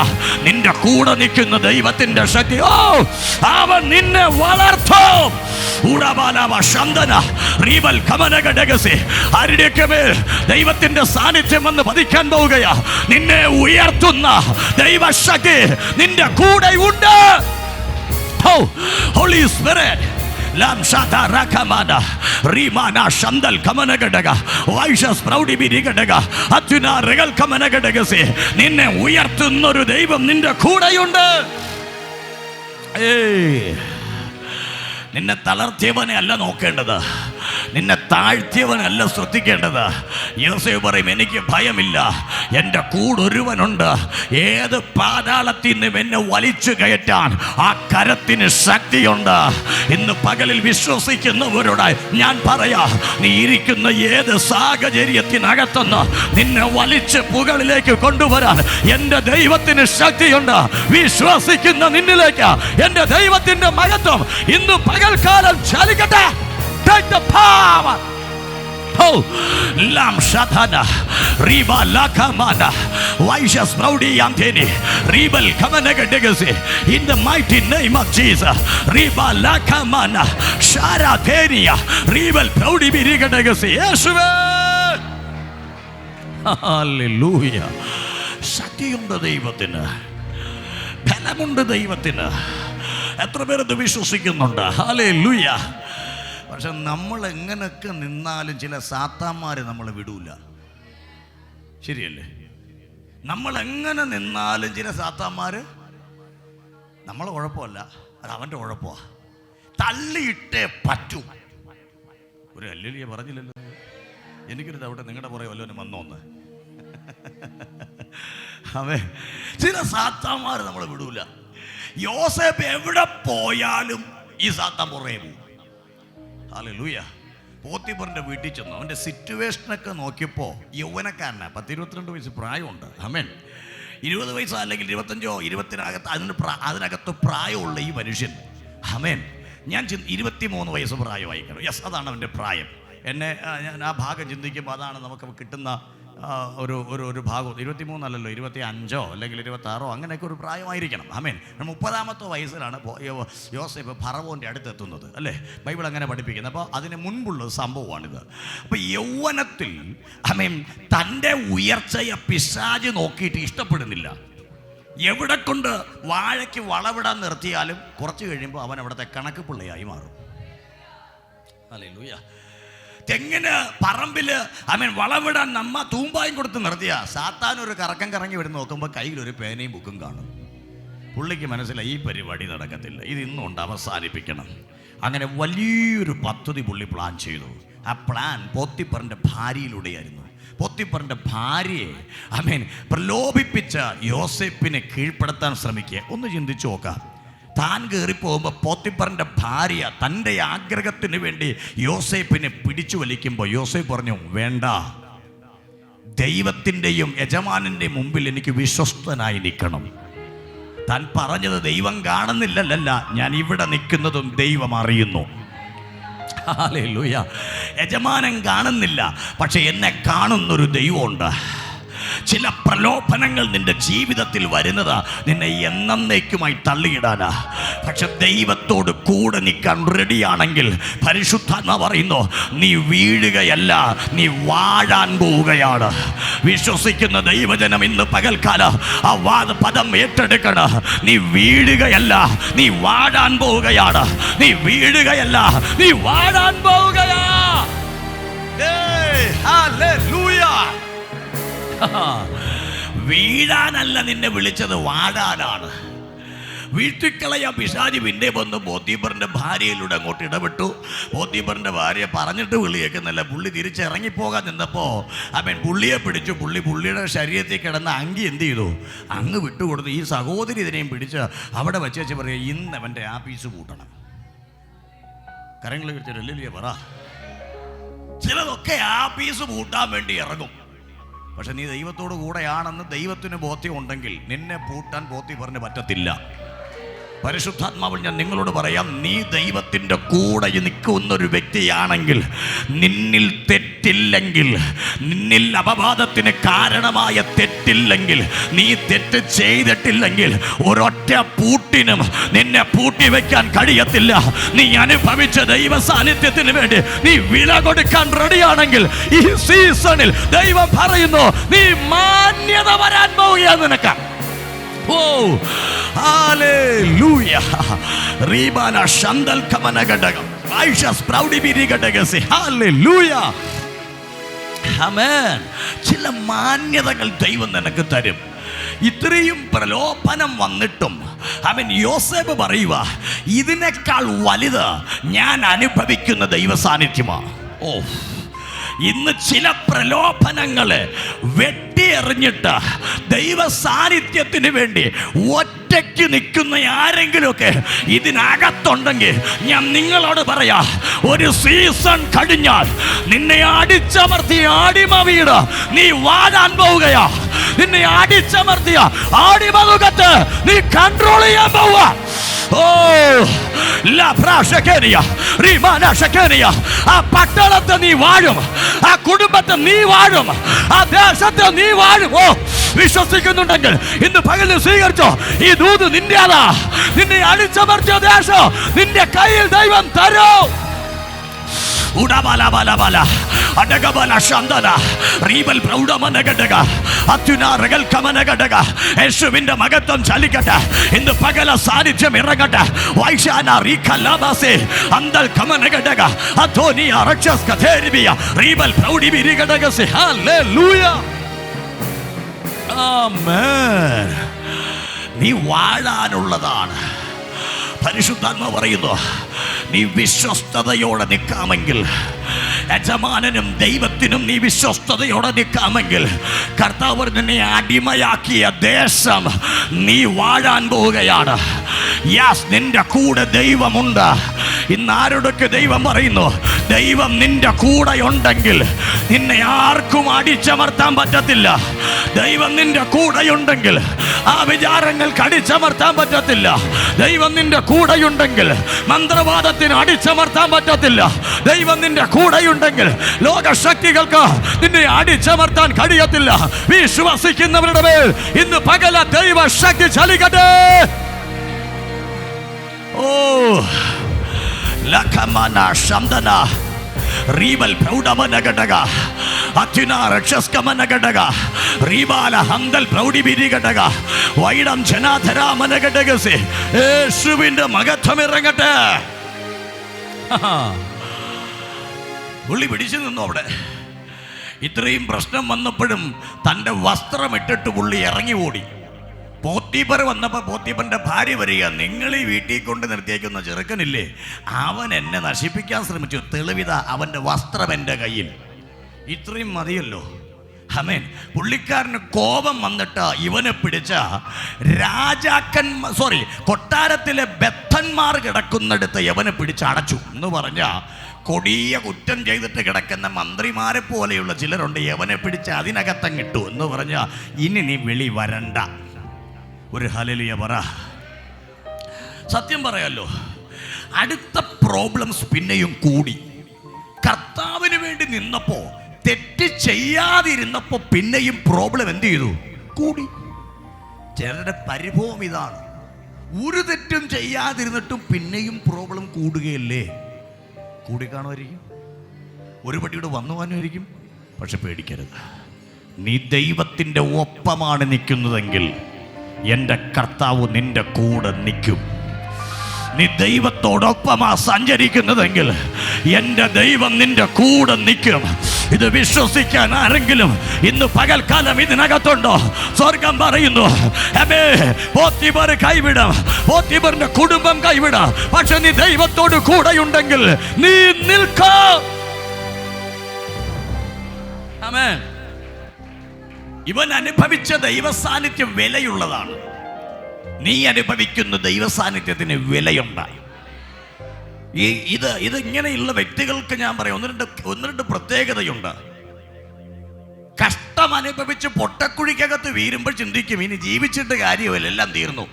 A: നിന്റെ കൂടെ നിൽക്കുന്ന ദൈവത്തിന്റെ ശക്തി. അവൻ നിന്നെ വളർത്തും. ദൈവത്തിന്റെ സാന്നിധ്യം വന്ന് പതിക്കാൻ പോവുകയാ. നിന്നെ ഉയർത്തുന്ന ദൈവശക്തി നിന്റെ കൂടെ ഉണ്ട്. ഹോളി സ്പിരിറ്റ് നിന്നെ ഉയർത്തുന്നൊരു ദൈവം നിന്റെ കൂടെയുണ്ട്. നിന്നെ തളർത്തിയവനെ അല്ല നോക്കേണ്ടത്, നിന്നെ താഴ്ത്തിയവനല്ല ശ്രദ്ധിക്കേണ്ടത്. യോസേഫ് പറയും, എനിക്ക് ഭയമില്ല, എൻ്റെ കൂടൊരുവനുണ്ട്. ഏത് പാതാളത്തിൽ നിന്നും എന്നെ വലിച്ചു കയറ്റാൻ ആ കരത്തിന് ശക്തിയുണ്ട്. ഇന്ന് പകലിൽ വിശ്വസിക്കുന്നവരോടായി ഞാൻ പറയാ, നീ ഇരിക്കുന്ന ഏത് സാഹചര്യത്തിനകത്തുനിന്ന് നിന്നെ വലിച്ച് മുകളിലേക്ക് കൊണ്ടുവരാൻ എൻ്റെ ദൈവത്തിന് ശക്തിയുണ്ട്. വിശ്വസിക്കുന്ന നിന്നിലേക്ക് എൻ്റെ ദൈവത്തിൻ്റെ മഹത്വം ഇന്ന് പകൽക്കാലം ചലിക്കട്ടെ. Take the power. Lam Shatana Riba Lakamana Vaishas Braudi Yanteni Ribal Kamanagadegazi in the mighty name of Jesus. Riba Lakamana Sharatenia Ribal Braudi Birigadagazi. Yeshua. Hallelujah. ശക്തിയുണ്ട് ദൈവത്തിന്, ബലമുണ്ട് ദൈവത്തിന്. എത്ര പേരത് വിശ്വസിക്കുന്നുണ്ട്? ഹല്ലേലൂയ. പക്ഷെ നമ്മൾ എങ്ങനെയൊക്കെ നിന്നാലും ചില സാത്താന്മാർ നമ്മളെ വിടൂല. ശരിയല്ലേ? നമ്മൾ എങ്ങനെ നിന്നാലും ചില സാത്താന്മാർ നമ്മളെ കുഴപ്പമല്ല, അത് അവൻ്റെ കുഴപ്പമാണ്. തള്ളിയിട്ടേ പറ്റൂ. ഒരു ഹല്ലേലൂയ പറഞ്ഞില്ലല്ലോ. എനിക്കൊരു അവിടെ നിങ്ങളുടെ പുറകെ വല്ലവനും വന്നോന്ന്. അവൻ ചില സാത്താന്മാർ നമ്മളെ വിടൂല. യോസേപ്പ് എവിടെ പോയാലും ഈ സാത്താൻ പുറകെ പോകും. ഹല്ലേലൂയ. പോത്തിഫറിന്റെ വീട്ടിൽ ചെന്നു. അവൻ്റെ സിറ്റുവേഷനൊക്കെ നോക്കിയപ്പോൾ യൗവനക്കാരനാണ്, 10-22 വയസ്സ് പ്രായമുണ്ട്. ആമേൻ. 20 വയസ്സോ അല്ലെങ്കിൽ 25ഓ 20-നകത്ത് അതിനകത്ത് പ്രായമുള്ള ഈ മനുഷ്യൻ, ആമേൻ, ഞാൻ 23 വയസ്സ് പ്രായമായിക്കണം. യെസ്, അതാണ് അവൻ്റെ പ്രായം. ഞാൻ ആ ഭാഗം ചിന്തിക്കുമ്പോൾ അതാണ് നമുക്ക് കിട്ടുന്ന ഒരു ഭാഗം. 23 അല്ലല്ലോ, 25ഓ അല്ലെങ്കിൽ 26ഓ അങ്ങനെയൊക്കെ ഒരു പ്രായമായിരിക്കണം. ആമേൻ. 30ാമത്തെ വയസ്സിലാണ് യോസേഫ് ഫറവോൻ്റെ അടുത്തെത്തുന്നത്, അല്ലേ? ബൈബിൾ അങ്ങനെ പഠിപ്പിക്കുന്നത്. അപ്പോൾ അതിന് മുൻപുള്ള സംഭവമാണിത്. അപ്പോൾ യൗവനത്തിൽ ആമേൻ തൻ്റെ ഉയർച്ചയെ പിശാച് നോക്കിയിട്ട് ഇഷ്ടപ്പെടുന്നില്ല. എവിടെ കൊണ്ട് വാഴയ്ക്ക് വളവിടാൻ നിർത്തിയാലും കുറച്ച് കഴിയുമ്പോൾ അവൻ അവിടുത്തെ കണക്ക് പിള്ളയായി മാറും. ഹല്ലേലൂയ. തെങ്ങിന് പറമ്പില് ആമേൻ വളവിടാൻ നമ്മ തൂമ്പായും കൊടുത്ത് നിർത്തിയ സാത്താൻ ഒരു കറക്കം കറങ്ങി വരുന്ന നോക്കുമ്പോൾ കയ്യിലൊരു പേനയും ബുക്കും കാണും. പുള്ളിക്ക് മനസ്സിലായി ഈ പരിപാടി നടക്കത്തില്ല, ഇത് ഇന്നുകൊണ്ട് അവസാനിപ്പിക്കണം. അങ്ങനെ വലിയൊരു പദ്ധതി പുള്ളി പ്ലാൻ ചെയ്തു. ആ പ്ലാൻ പോത്തിഫറിന്റെ ഭാര്യയിലൂടെയായിരുന്നു. പോത്തിഫറിന്റെ ഭാര്യയെ ആമേൻ പ്രലോഭിപ്പിച്ച യോസേപ്പിനെ കീഴ്പ്പെടുത്താൻ ശ്രമിക്കുക. ഒന്ന് ചിന്തിച്ചു നോക്കാം. താൻ കയറിപ്പോകുമ്പോൾ പോത്തിഫറിന്റെ ഭാര്യ തൻ്റെ ആഗ്രഹത്തിന് വേണ്ടി യോസേപ്പിനെ പിടിച്ചു വലിക്കുമ്പോൾ യോസേപ്പ് പറഞ്ഞു, വേണ്ട, ദൈവത്തിൻ്റെയും യജമാനൻ്റെയും മുമ്പിൽ എനിക്ക് വിശ്വസ്തനായി നിൽക്കണം. താൻ പറഞ്ഞത് ദൈവം കാണുന്നില്ലല്ല, ഞാൻ ഇവിടെ നിൽക്കുന്നതും ദൈവം അറിയുന്നു. ഹല്ലേലൂയ. യജമാനൻ കാണുന്നില്ല, പക്ഷെ എന്നെ കാണുന്നൊരു ദൈവമുണ്ട്. ചില പ്രലോഭനങ്ങൾ നിന്റെ ജീവിതത്തിൽ വരുന്നത് നിന്നെ എന്നേക്കുമായി തള്ളിയിടാനാ. പക്ഷെ ദൈവത്തോട് കൂടെ നിൽക്കാൻ റെഡിയാണെങ്കിൽ പരിശുദ്ധാത്മാവ് പറയുന്നു, നീ വീഴുകയല്ല, നീ വാഴാൻ പോവുകയാണ്. വിശ്വസിക്കുന്ന ദൈവജനം ഇന്ന് പകൽക്കാലം ആ പദം ഏറ്റെടുക്കണം. നീ വീഴുകയല്ല, നീ വാഴാൻ പോവുകയാണ്. നീ വീഴുകയല്ല, നീ വാഴാൻ പോവുകയാ. ഹല്ലേലൂയ. വീഴാനല്ല നിന്നെ വിളിച്ചത്, വാഴാനാണ്. വീഴ്ത്തിക്കളയാ പിശാച് പിന്നെ വന്ന് പോത്തിഫറിന്റെ ഭാര്യയിലൂടെ അങ്ങോട്ട് ഇടപെട്ടു. പോത്തിഫറിന്റെ ഭാര്യ പറഞ്ഞിട്ട് വിളി കേൾക്കുന്നില്ല. പുള്ളി തിരിച്ചിറങ്ങിപ്പോകാൻ നിന്നപ്പോൾ അവൻ പുള്ളിയെ പിടിച്ചു. പുള്ളിയുടെ ശരീരത്തിൽ കിടന്ന അങ്കി എന്ത് ചെയ്തു? അങ്ങ് വിട്ടുകൊടുത്തു. ഈ സഹോദരി ഇതിനെയും പിടിച്ച് അവിടെ വെച്ച് പറയുക, ഇന്ന് അവൻ്റെ ആപ്പീസ് കൂട്ടണം. കരങ്ങൾ കിട്ടിയല്ലേ പറ. ചിലതൊക്കെ ആപ്പീസ് കൂട്ടാൻ വേണ്ടി ഇറങ്ങും. പക്ഷെ നീ ദൈവത്തോട് കൂടെയാണെന്ന് ദൈവത്തിന് ബോധ്യം ഉണ്ടെങ്കിൽ നിന്നെ പൂട്ടാൻ പോത്തിഫറിന് പറ്റത്തില്ല. പരിശുദ്ധാത്മാവിൽ ഞാൻ നിങ്ങളോട് പറയാം, നീ ദൈവത്തിൻ്റെ കൂടെ നിൽക്കുന്നൊരു വ്യക്തിയാണെങ്കിൽ, നിന്നിൽ തെറ്റില്ലെങ്കിൽ, നിന്നിൽ അപവാദത്തിന് കാരണമായ തെറ്റില്ലെങ്കിൽ, നീ തെറ്റ് ചെയ്തിട്ടില്ലെങ്കിൽ ഒരൊറ്റ പൂട്ടിനും നിന്നെ പൂട്ടി വെക്കാൻ കഴിയത്തില്ല. നീ അനുഭവിച്ച ദൈവ സാന്നിധ്യത്തിന് വേണ്ടി നീ വില കൊടുക്കാൻ റെഡിയാണെങ്കിൽ ഈ സീസണിൽ ദൈവം പറയുന്നു, നീ മാന്യത വരാൻ പോവുകയാണ് നിനക്ക്. Oh, hallelujah. Ribana Shandal Kamanagadaga. Aisha Sprouty Birigadagasi. Hallelujah. Amen. ചില മാന്യതകൾ ദൈവം നിനക്ക് തരും. ഇത്രയും പ്രലോഭനം വന്നിട്ടും അവൻ യോസേഫ് പറയുക, ഇതിനേക്കാൾ വലുത് ഞാൻ അനുഭവിക്കുന്ന ദൈവ സാന്നിധ്യമാണ്. ഓ, ഇന്ന് ചില പ്രലോഭനങ്ങളെ വെട്ടിയെറിഞ്ഞിട്ട് ദൈവ സാന്നിധ്യത്തിന് വേണ്ടി ഒറ്റയ്ക്ക് നിൽക്കുന്ന ആരെങ്കിലുമൊക്കെ ഇതിനകത്തുണ്ടെങ്കിൽ ഞാൻ നിങ്ങളോട് പറയാ, ഒരു സീസൺ കഴിഞ്ഞാൽ നിന്നെ അടിച്ചമർത്തിയ ആടിമ വീട് നീ വാഴാൻ പോവുകയാ. നിന്നെ അടിച്ചമർത്തിയ ആടിമമുഖത്ത് നീ കൺട്രോൾ ചെയ്യാൻ പോവുക. ആ പട്ടണത്തെ നീ വാഴും, ആ കുടുംബത്തെ നീ വാഴും, ആ ദേശത്തെ നീ വാഴും. ഓ, വിശ്വസിക്കുന്നുണ്ടെങ്കിൽ ഇന്ന് പകലിൽ സ്വീകരിച്ചോ. ഈ ദൂത് നിന്റെയാ. നിന്നെ അടിച്ചമർത്തിയ ദേശം നിന്റെ കയ്യിൽ ദൈവം തരും. ഉടബലബലബല അടകബല ശന്തന റീബൽ പ്രൗഢമനഘടക അത്യുനാരകൾ കമനഘടക. യേശുവിന്റെ മഹത്വം ചലിക്കട്ടെ. ഇന്ന് പകല സാന്നിധ്യം ഇറങ്ങട്ടെ. വൈശാന റീഖലാബാസേ അന്തൽ കമനഘടക അധോനി അരക്ഷസ് കഥേരിബിയ റീബൽ പ്രൗഢിബിരിഘടകസേ. ഹല്ലേലൂയ, ആമേൻ. നീ വാഴാനുള്ളതാണ്. പരിശുദ്ധാത്മാവ് പറയുന്നു, നീ വിശ്വസ്തയോടെ നിൽക്കാമെങ്കിൽ, യജമാനനും ദൈവത്തിനും നീ വിശ്വസ്തയോടെ നിൽക്കാമെങ്കിൽ, കർത്താവ് നിന്നെ അടിമയാക്കിയ ദേശം നീ വാഴാൻ പോവുകയാണ്. യാസ്, നിന്റെ കൂടെ ദൈവമുണ്ട്. ഇന്ന് ആരോടൊക്കെ ദൈവം പറയുന്നു, ദൈവം നിന്റെ കൂടെ ഉണ്ടെങ്കിൽ നിന്നെ ആർക്കും അടിച്ചമർത്താൻ പറ്റത്തില്ല. ദൈവം നിന്റെ കൂടെയുണ്ടെങ്കിൽ ആ വിചാരങ്ങൾക്ക് അടിച്ചമർത്താൻ പറ്റത്തില്ല. ദൈവം നിന്റെ കൂടെയുണ്ടെങ്കിൽ മന്ത്രവാദത്തിന് അടിച്ചമർത്താൻ പറ്റത്തില്ല. ദൈവം നിന്റെ കൂടെയുണ്ടെങ്കിൽ ലോകശക്തികൾക്ക് നിന്നെ അടിച്ചമർത്താൻ കഴിയത്തില്ല. വിശ്വസിക്കുന്നവരുടെ മേൽ ഇന്ന് പകല ദൈവശക്തി ചലിക്കട്ടെ. ഓ ലഖമന ശംദന റീബൽ പ്രൗഢമനഘടക അത്യുന രക്ഷസ്കമനഘടക റീബാല ഹന്തൽ പ്രൗഢിബിരിഘടക വൈഡം ജനാധരാമനഘടകസേ. യേശുവിന്റെ മഹത്വം ഇറങ്ങട്ടെ. പുള്ളി പിടിച്ചു നിന്നു അവിടെ. ഇത്രയും പ്രശ്നം വന്നപ്പോഴും തൻ്റെ വസ്ത്രം ഇട്ടിട്ട് പുള്ളി ഇറങ്ങി ഓടി. പോത്തീപ്പർ വന്നപ്പോൾ പോത്തീപ്പറിൻ്റെ ഭാര്യ വരിക, നിങ്ങൾ ഈ വീട്ടിൽ കൊണ്ട് നിർത്തിയേക്കുന്ന ചെറുക്കനില്ലേ, അവൻ എന്നെ നശിപ്പിക്കാൻ ശ്രമിച്ചു, തെളിവിത അവൻ്റെ വസ്ത്രം എൻ്റെ കയ്യിൽ. ഇത്രയും മതിയല്ലോ. ആമേൻ. പുള്ളിക്കാരന് കോപം വന്നിട്ട് ഇവനെ പിടിച്ച കൊട്ടാരത്തിലെ ബദ്ധന്മാർ കിടക്കുന്നിടത്ത് യവനെ പിടിച്ചടച്ചു എന്ന് പറഞ്ഞ കൊടിയ കുറ്റം ചെയ്തിട്ട് കിടക്കുന്ന മന്ത്രിമാരെ പോലെയുള്ള ചിലരുണ്ട്. യവനെ പിടിച്ച് അതിനകത്തങ്ങിട്ടു എന്ന് പറഞ്ഞ ഇനി നീ വെളി വരണ്ട. ഒരു ഹല്ലേലൂയ പറ. സത്യം പറയാലോ, അടുത്ത പ്രോബ്ലംസ് പിന്നെയും കൂടി. കർത്താവിന് വേണ്ടി നിന്നപ്പോ, തെറ്റ് ചെയ്യാതിരുന്നപ്പോ പിന്നെയും പ്രോബ്ലം എന്ത് ചെയ്തു? കൂടി. ചിലരുടെ പരിഭവം ഇതാണ്, ഒരു തെറ്റും ചെയ്യാതിരുന്നിട്ടും പിന്നെയും പ്രോബ്ലം കൂടുകയല്ലേ. കൂടിക്കാണുമായിരിക്കും, ഒരു പടിയുടെ വന്നു പോകാനുമായിരിക്കും. പക്ഷെ പേടിക്കരുത്, നീ ദൈവത്തിൻ്റെ ഒപ്പമാണ് നിൽക്കുന്നതെങ്കിൽ എൻ്റെ കർത്താവ് നിന്റെ കൂടെ നിൽക്കും. നീ ദൈവത്തോടൊപ്പമാ സഞ്ചരിക്കുന്നതെങ്കിൽ എൻ്റെ ദൈവം നിന്റെ കൂടെ നിൽക്കും. ഇത് വിശ്വസിക്കാൻ ആരെങ്കിലും ഇന്ന് പകൽക്കാലം ഇതിനകത്തുണ്ടോ? സ്വർഗം പറയുന്നു, പോത്തിബർ കൈവിടാം, പോത്തിബറിന്റെ കുടുംബം കൈവിടാം, പക്ഷെ നീ ദൈവത്തോട് കൂടെയുണ്ടെങ്കിൽ നീ നിൽക്കാം. ആമേൻ. ഇവൻ അനുഭവിച്ച ദൈവസാന്നിധ്യം വിലയുള്ളതാണ്. നീ അനുഭവിക്കുന്ന ദൈവസാന്നിധ്യത്തിന് വിലയുണ്ടായി. ഇത് ഇങ്ങനെയുള്ള വ്യക്തികൾക്ക് ഞാൻ പറയാം, ഒന്ന് രണ്ട് പ്രത്യേകതയുണ്ട്. കഷ്ടം അനുഭവിച്ച് പൊട്ടക്കുഴിക്കകത്ത് വീരുമ്പോൾ ചിന്തിക്കും ഇനി ജീവിച്ചിട്ട് കാര്യമില്ല, എല്ലാം തീർന്നു.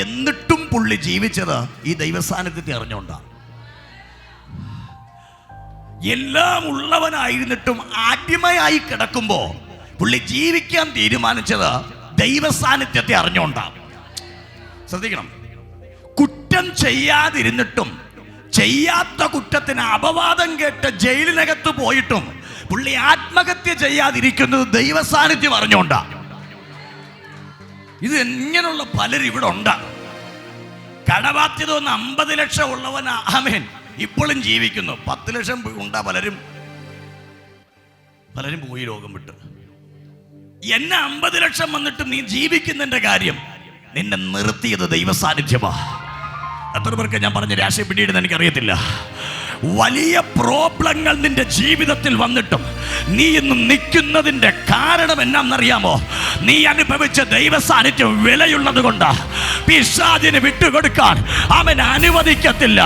A: എന്നിട്ടും പുള്ളി ജീവിച്ചത് ഈ ദൈവസാന്നിധ്യത്തെ അറിഞ്ഞുകൊണ്ടാണ്. എല്ലാം ഉള്ളവനായിരുന്നിട്ടും അടിമയായി കിടക്കുമ്പോ പുള്ളി ജീവിക്കാൻ തീരുമാനിച്ചത് ദൈവസാന്നിധ്യത്തെ അറിഞ്ഞുകൊണ്ടാണ്. ശ്രദ്ധിക്കണം, കുറ്റം ചെയ്യാതിരുന്നിട്ടും ചെയ്യാത്ത കുറ്റത്തിന് അപവാദം കേട്ട് ജയിലിനകത്ത് പോയിട്ടും പുള്ളി ആത്മഹത്യ ചെയ്യാതിരിക്കുന്നത് ദൈവസാന്നിധ്യം അറിഞ്ഞുകൊണ്ടാണ്. ഇത് ഇങ്ങനെയുള്ള പലരും ഇവിടെ ഉണ്ട്. കടബാധ്യത 50 ലക്ഷം ഉള്ളവൻ ആമേൻ ഇപ്പോഴും ജീവിക്കുന്നു. 10 ലക്ഷം ഉണ്ടാ പലരും പോയി രോഗം വിട്ട്. എന്നെ 50 ലക്ഷം വന്നിട്ട് നീ ജീവിക്കുന്നതിന്റെ കാര്യം നിന്നെ നിർത്തിയത് ദൈവസാന്നിധ്യമാ. എത്ര പേർക്ക് ഞാൻ പറഞ്ഞ രാശി പിടിയിടുന്ന എനിക്കറിയത്തില്ല. വലിയ പ്രോബ്ലങ്ങൾ നിന്റെ ജീവിതത്തിൽ വന്നിട്ടും നീ ഇന്ന് നിൽക്കുന്നതിൻ്റെ കാരണം എന്നാണെന്നറിയാമോ? നീ അനുഭവിച്ച ദൈവസാന്നിധ്യം വിലയുള്ളത് കൊണ്ടാ. പിശാചിന് വിട്ടുകൊടുക്കാൻ അവൻ അനുവദിക്കത്തില്ല.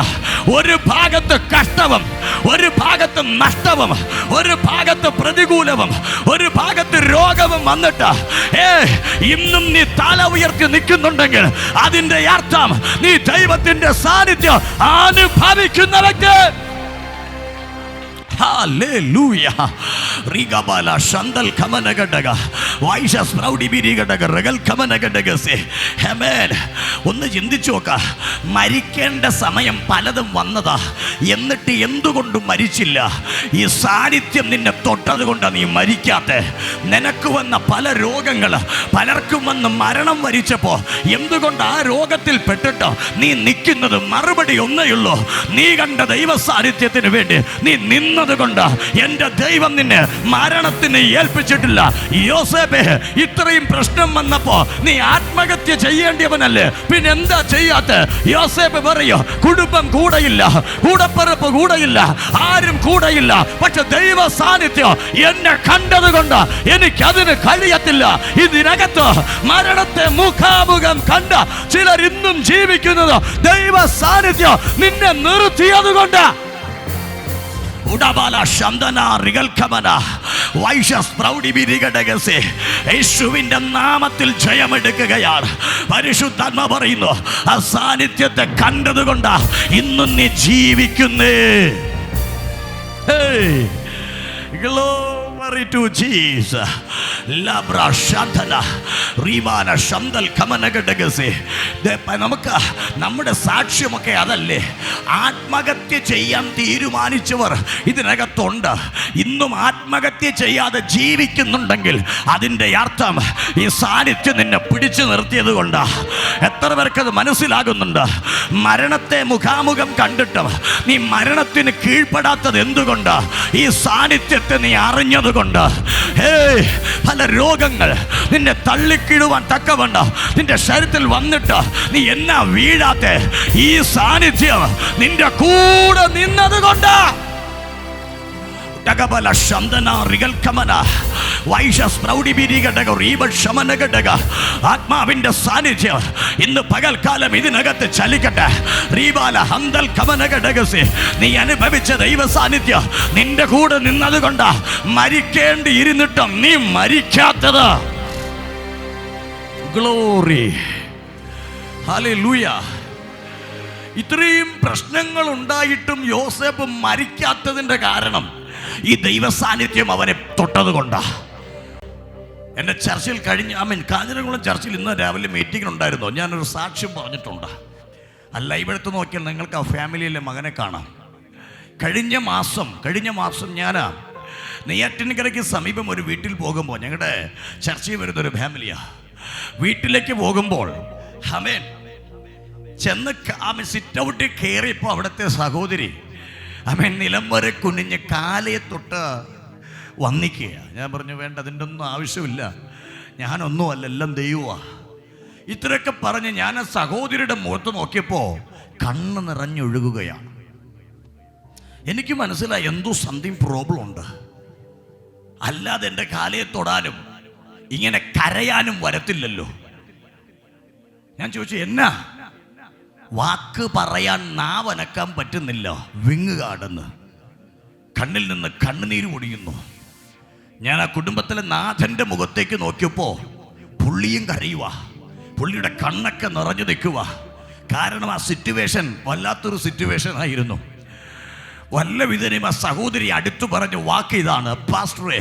A: ഒരു ഭാഗത്ത് കഷ്ടവും, ഒരു ഭാഗത്ത് നഷ്ടവും, ഒരു ഭാഗത്ത് പ്രതികൂലവും, ഒരു ഭാഗത്ത് രോഗവും വന്നിട്ട് ഇന്നും നീ തല ഉയർത്തി നിൽക്കുന്നുണ്ടെങ്കിൽ അതിൻ്റെ അർത്ഥം നീ ദൈവത്തിന്റെ സാന്നിധ്യം അനുഭവിക്കുന്ന വ്യക്തി. ഹല്ലേലൂയ. റിഗബല ശന്തൽ കമനഗടക വൈഷ സ്പ്രൗഡി ബിരിഗടക റഗൽ കമനഗടകസേ. ആമേൻ. ഒന്ന് ചിന്തിച്ചു നോക്ക, മരിക്കേണ്ട സമയം പലതും വന്നതാ, എന്നിട്ട് എന്തുകൊണ്ട് മരിച്ചില്ല? ഈ സാന്നിധ്യം നിന്നെ തൊട്ടത് കൊണ്ടാണ് നീ മരിക്കാത്ത. നിനക്ക് വന്ന പല രോഗങ്ങൾ, പലർക്കും വന്ന് മരണം വരിച്ചപ്പോ എന്തുകൊണ്ട് ആ രോഗത്തിൽ പെട്ടിട്ടോ നീ നിൽക്കുന്നത്? മറുപടി ഒന്നേയുള്ളൂ, നീ കണ്ട ദൈവ സാന്നിധ്യത്തിന് വേണ്ടി നീ നിന്നത് കൊണ്ട് എൻ്റെ ദൈവം നിന്നെ മരണത്തിന് ഏൽപ്പിച്ചിട്ടില്ല. യോസേഫേ, ഇത്രയും പ്രശ്നം വന്നപ്പോ നീ ആത്മഹത്യ ചെയ്യേണ്ടിയവനല്ലേ, പിന്നെ എന്താ ചെയ്യാത്ത? യോസേഫ് പറയോ, കുടുംബം കൂടെയില്ല, കൂടപ്പറപ്പ് കൂടെയില്ല, ആരും കൂടെയില്ല, പക്ഷെ ദൈവ സാന്നിധ്യം എന്നെ കണ്ടത് കൊണ്ട് എനിക്കതിന് കഴിയത്തില്ല. ഇതിനകത്ത് മരണത്തെ മുഖാമുഖം കണ്ട ചിലർ ഇന്നും ജീവിക്കുന്നത് ദൈവ സാന്നിധ്യം നിന്നെ നിർത്തിയത് കൊണ്ട്. യേശുവിന്റെ നാമത്തിൽ ജയമെടുക്കുകയാണ്. പരിശുദ്ധാത്മാ പറയുന്നു, ആ സാന്നിധ്യത്തെ കണ്ടതുകൊണ്ടാ ഇന്നും നീ ജീവിക്കുന്നേ. Glory to Jesus. Labra Shantala Rimana Shandal Kamanagadagasé. നമുക്ക് നമ്മുടെ സാക്ഷ്യമൊക്കെ അതല്ലേ. ആത്മഹത്യ ചെയ്യാൻ തീരുമാനിച്ചവർ ഇതിനകത്തുണ്ട്. ഇന്നും ആത്മഹത്യ ചെയ്യാതെ ജീവിക്കുന്നുണ്ടെങ്കിൽ അതിൻ്റെ അർത്ഥം ഈ സാന്നിധ്യം നിന്നെ പിടിച്ചു നിർത്തിയത് കൊണ്ടാ. എത്ര പേർക്കത് മനസ്സിലാകുന്നുണ്ട്? മരണത്തെ മുഖാമുഖം കണ്ടിട്ട് നീ മരണത്തിന് കീഴ്പ്പെടാത്തത് എന്തുകൊണ്ട്? ഈ സാന്നിധ്യത്തെ നീ അറിഞ്ഞത് കൊണ്ട്. പല രോഗങ്ങൾ നിന്നെ തള്ളിക്കിടുവാൻ തക്കവണ്ണം നിന്റെ ശരീരത്തിൽ വന്നിട്ട് നീ എന്നാ വീഴാത്ത? ഈ സാന്നിധ്യം നിന്റെ കൂടെ നിന്നത് കൊണ്ട്. ആത്മാവിന്റെ സാന്നിധ്യം ഇന്ന് പകൽക്കാലം ഇതിനകത്ത് ചലിക്കട്ടെ. നീ അനുഭവിച്ച ദൈവ സാന്നിധ്യം നിന്റെ കൂടെ നിന്നത് കൊണ്ടാ മരിക്കേണ്ടി ഇരുന്നിട്ടും നീ മരിക്കാത്തത്. Glory, hallelujah. ഇത്രയും പ്രശ്നങ്ങൾ ഉണ്ടായിട്ടും യോസേഫ് മരിക്കാത്തതിന്റെ കാരണം ഈ ദൈവ സാന്നിധ്യം അവനെ തൊട്ടത് കൊണ്ടാ. എൻ്റെ ചർച്ചിൽ കാഞ്ഞിരംകുളം ചർച്ചിൽ ഇന്ന് രാവിലെ മീറ്റിംഗ് ഉണ്ടായിരുന്നു. ഞാനൊരു സാക്ഷ്യം പറഞ്ഞിട്ടുണ്ട്. അല്ല, ഇവിടുത്തെ നോക്കിയാൽ നിങ്ങൾക്ക് ആ ഫാമിലിയിലെ മകനെ കാണാം. കഴിഞ്ഞ മാസം ഞാൻ നെയ്യാറ്റിൻകരയ്ക്ക് സമീപം ഒരു വീട്ടിൽ പോകുമ്പോൾ, ഞങ്ങളുടെ ചർച്ചയിൽ വരുന്നൊരു ഫാമിലിയാണ്, വീട്ടിലേക്ക് പോകുമ്പോൾ ചെന്ന് സിറ്റ് ഔട്ടിൽ കയറിയപ്പോൾ അവിടുത്തെ സഹോദരി നിലം വരെ കുനിഞ്ഞ് കാലയെ തൊട്ട് വന്നിക്കുക. ഞാൻ പറഞ്ഞു, വേണ്ട, അതിൻ്റെ ഒന്നും ആവശ്യമില്ല, ഞാനൊന്നുമല്ല, എല്ലാം ദൈവമാ. ഇത്രയൊക്കെ പറഞ്ഞ് ഞാൻ ആ സഹോദരിയുടെ മുഖത്ത് നോക്കിയപ്പോൾ കണ്ണ് നിറഞ്ഞൊഴുകുകയാണ്. എനിക്ക് മനസ്സിലായി എന്തോ സംതിങ് പ്രോബ്ലം ഉണ്ട്. അല്ലാതെ എൻ്റെ കാലയെ തൊടാനും ഇങ്ങനെ കരയാനും വരത്തില്ലല്ലോ. ഞാൻ ചോദിച്ചു, എന്നാ? വാക്ക് പറയാൻ നാവനക്കാൻ പറ്റുന്നില്ല, വിങ്ങുകാടെന്ന്, കണ്ണിൽ നിന്ന് കണ്ണുനീര് പൊടിയുന്നു. ഞാൻ ആ കുടുംബത്തിലെ നാഥൻ്റെ മുഖത്തേക്ക് നോക്കിയപ്പോൾ പുള്ളിയും കരയുക, പുള്ളിയുടെ കണ്ണൊക്കെ നിറഞ്ഞു നിൽക്കുക. കാരണം ആ സിറ്റുവേഷൻ വല്ലാത്തൊരു സിറ്റുവേഷൻ ആയിരുന്നു. വല്ല വിധനും ആ സഹോദരി അടുത്തു പറഞ്ഞ വാക്ക് ഇതാണ്, പാസ്റ്ററെ,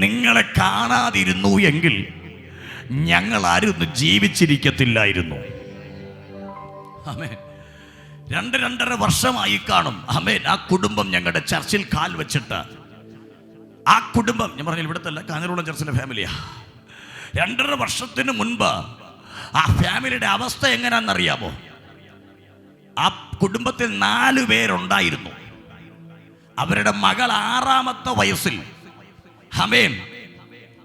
A: നിങ്ങളെ കാണാതിരുന്നു എങ്കിൽ ഞങ്ങൾ ആരും ജീവിച്ചിരിക്കത്തില്ലായിരുന്നു. ആമേൻ. 2-2.5 വർഷമായി കാണും. ആമേൻ. ആ കുടുംബം ഞങ്ങളുടെ ചർച്ചിൽ കാൽ വെച്ചിട്ട്, ആ കുടുംബം ഞാൻ പറഞ്ഞ ഇവിടുത്തെ അല്ല, കാഞ്ഞിരംകുളം ചർച്ചിലെ ഫാമിലിയാ. 2.5 വർഷത്തിന് മുൻപ് ആ ഫാമിലിയുടെ അവസ്ഥ എങ്ങനെയാണെന്നറിയാമോ? ആ കുടുംബത്തിൽ 4 പേരുണ്ടായിരുന്നു. അവരുടെ മകൾ 6ാമത്തെ വയസ്സിൽ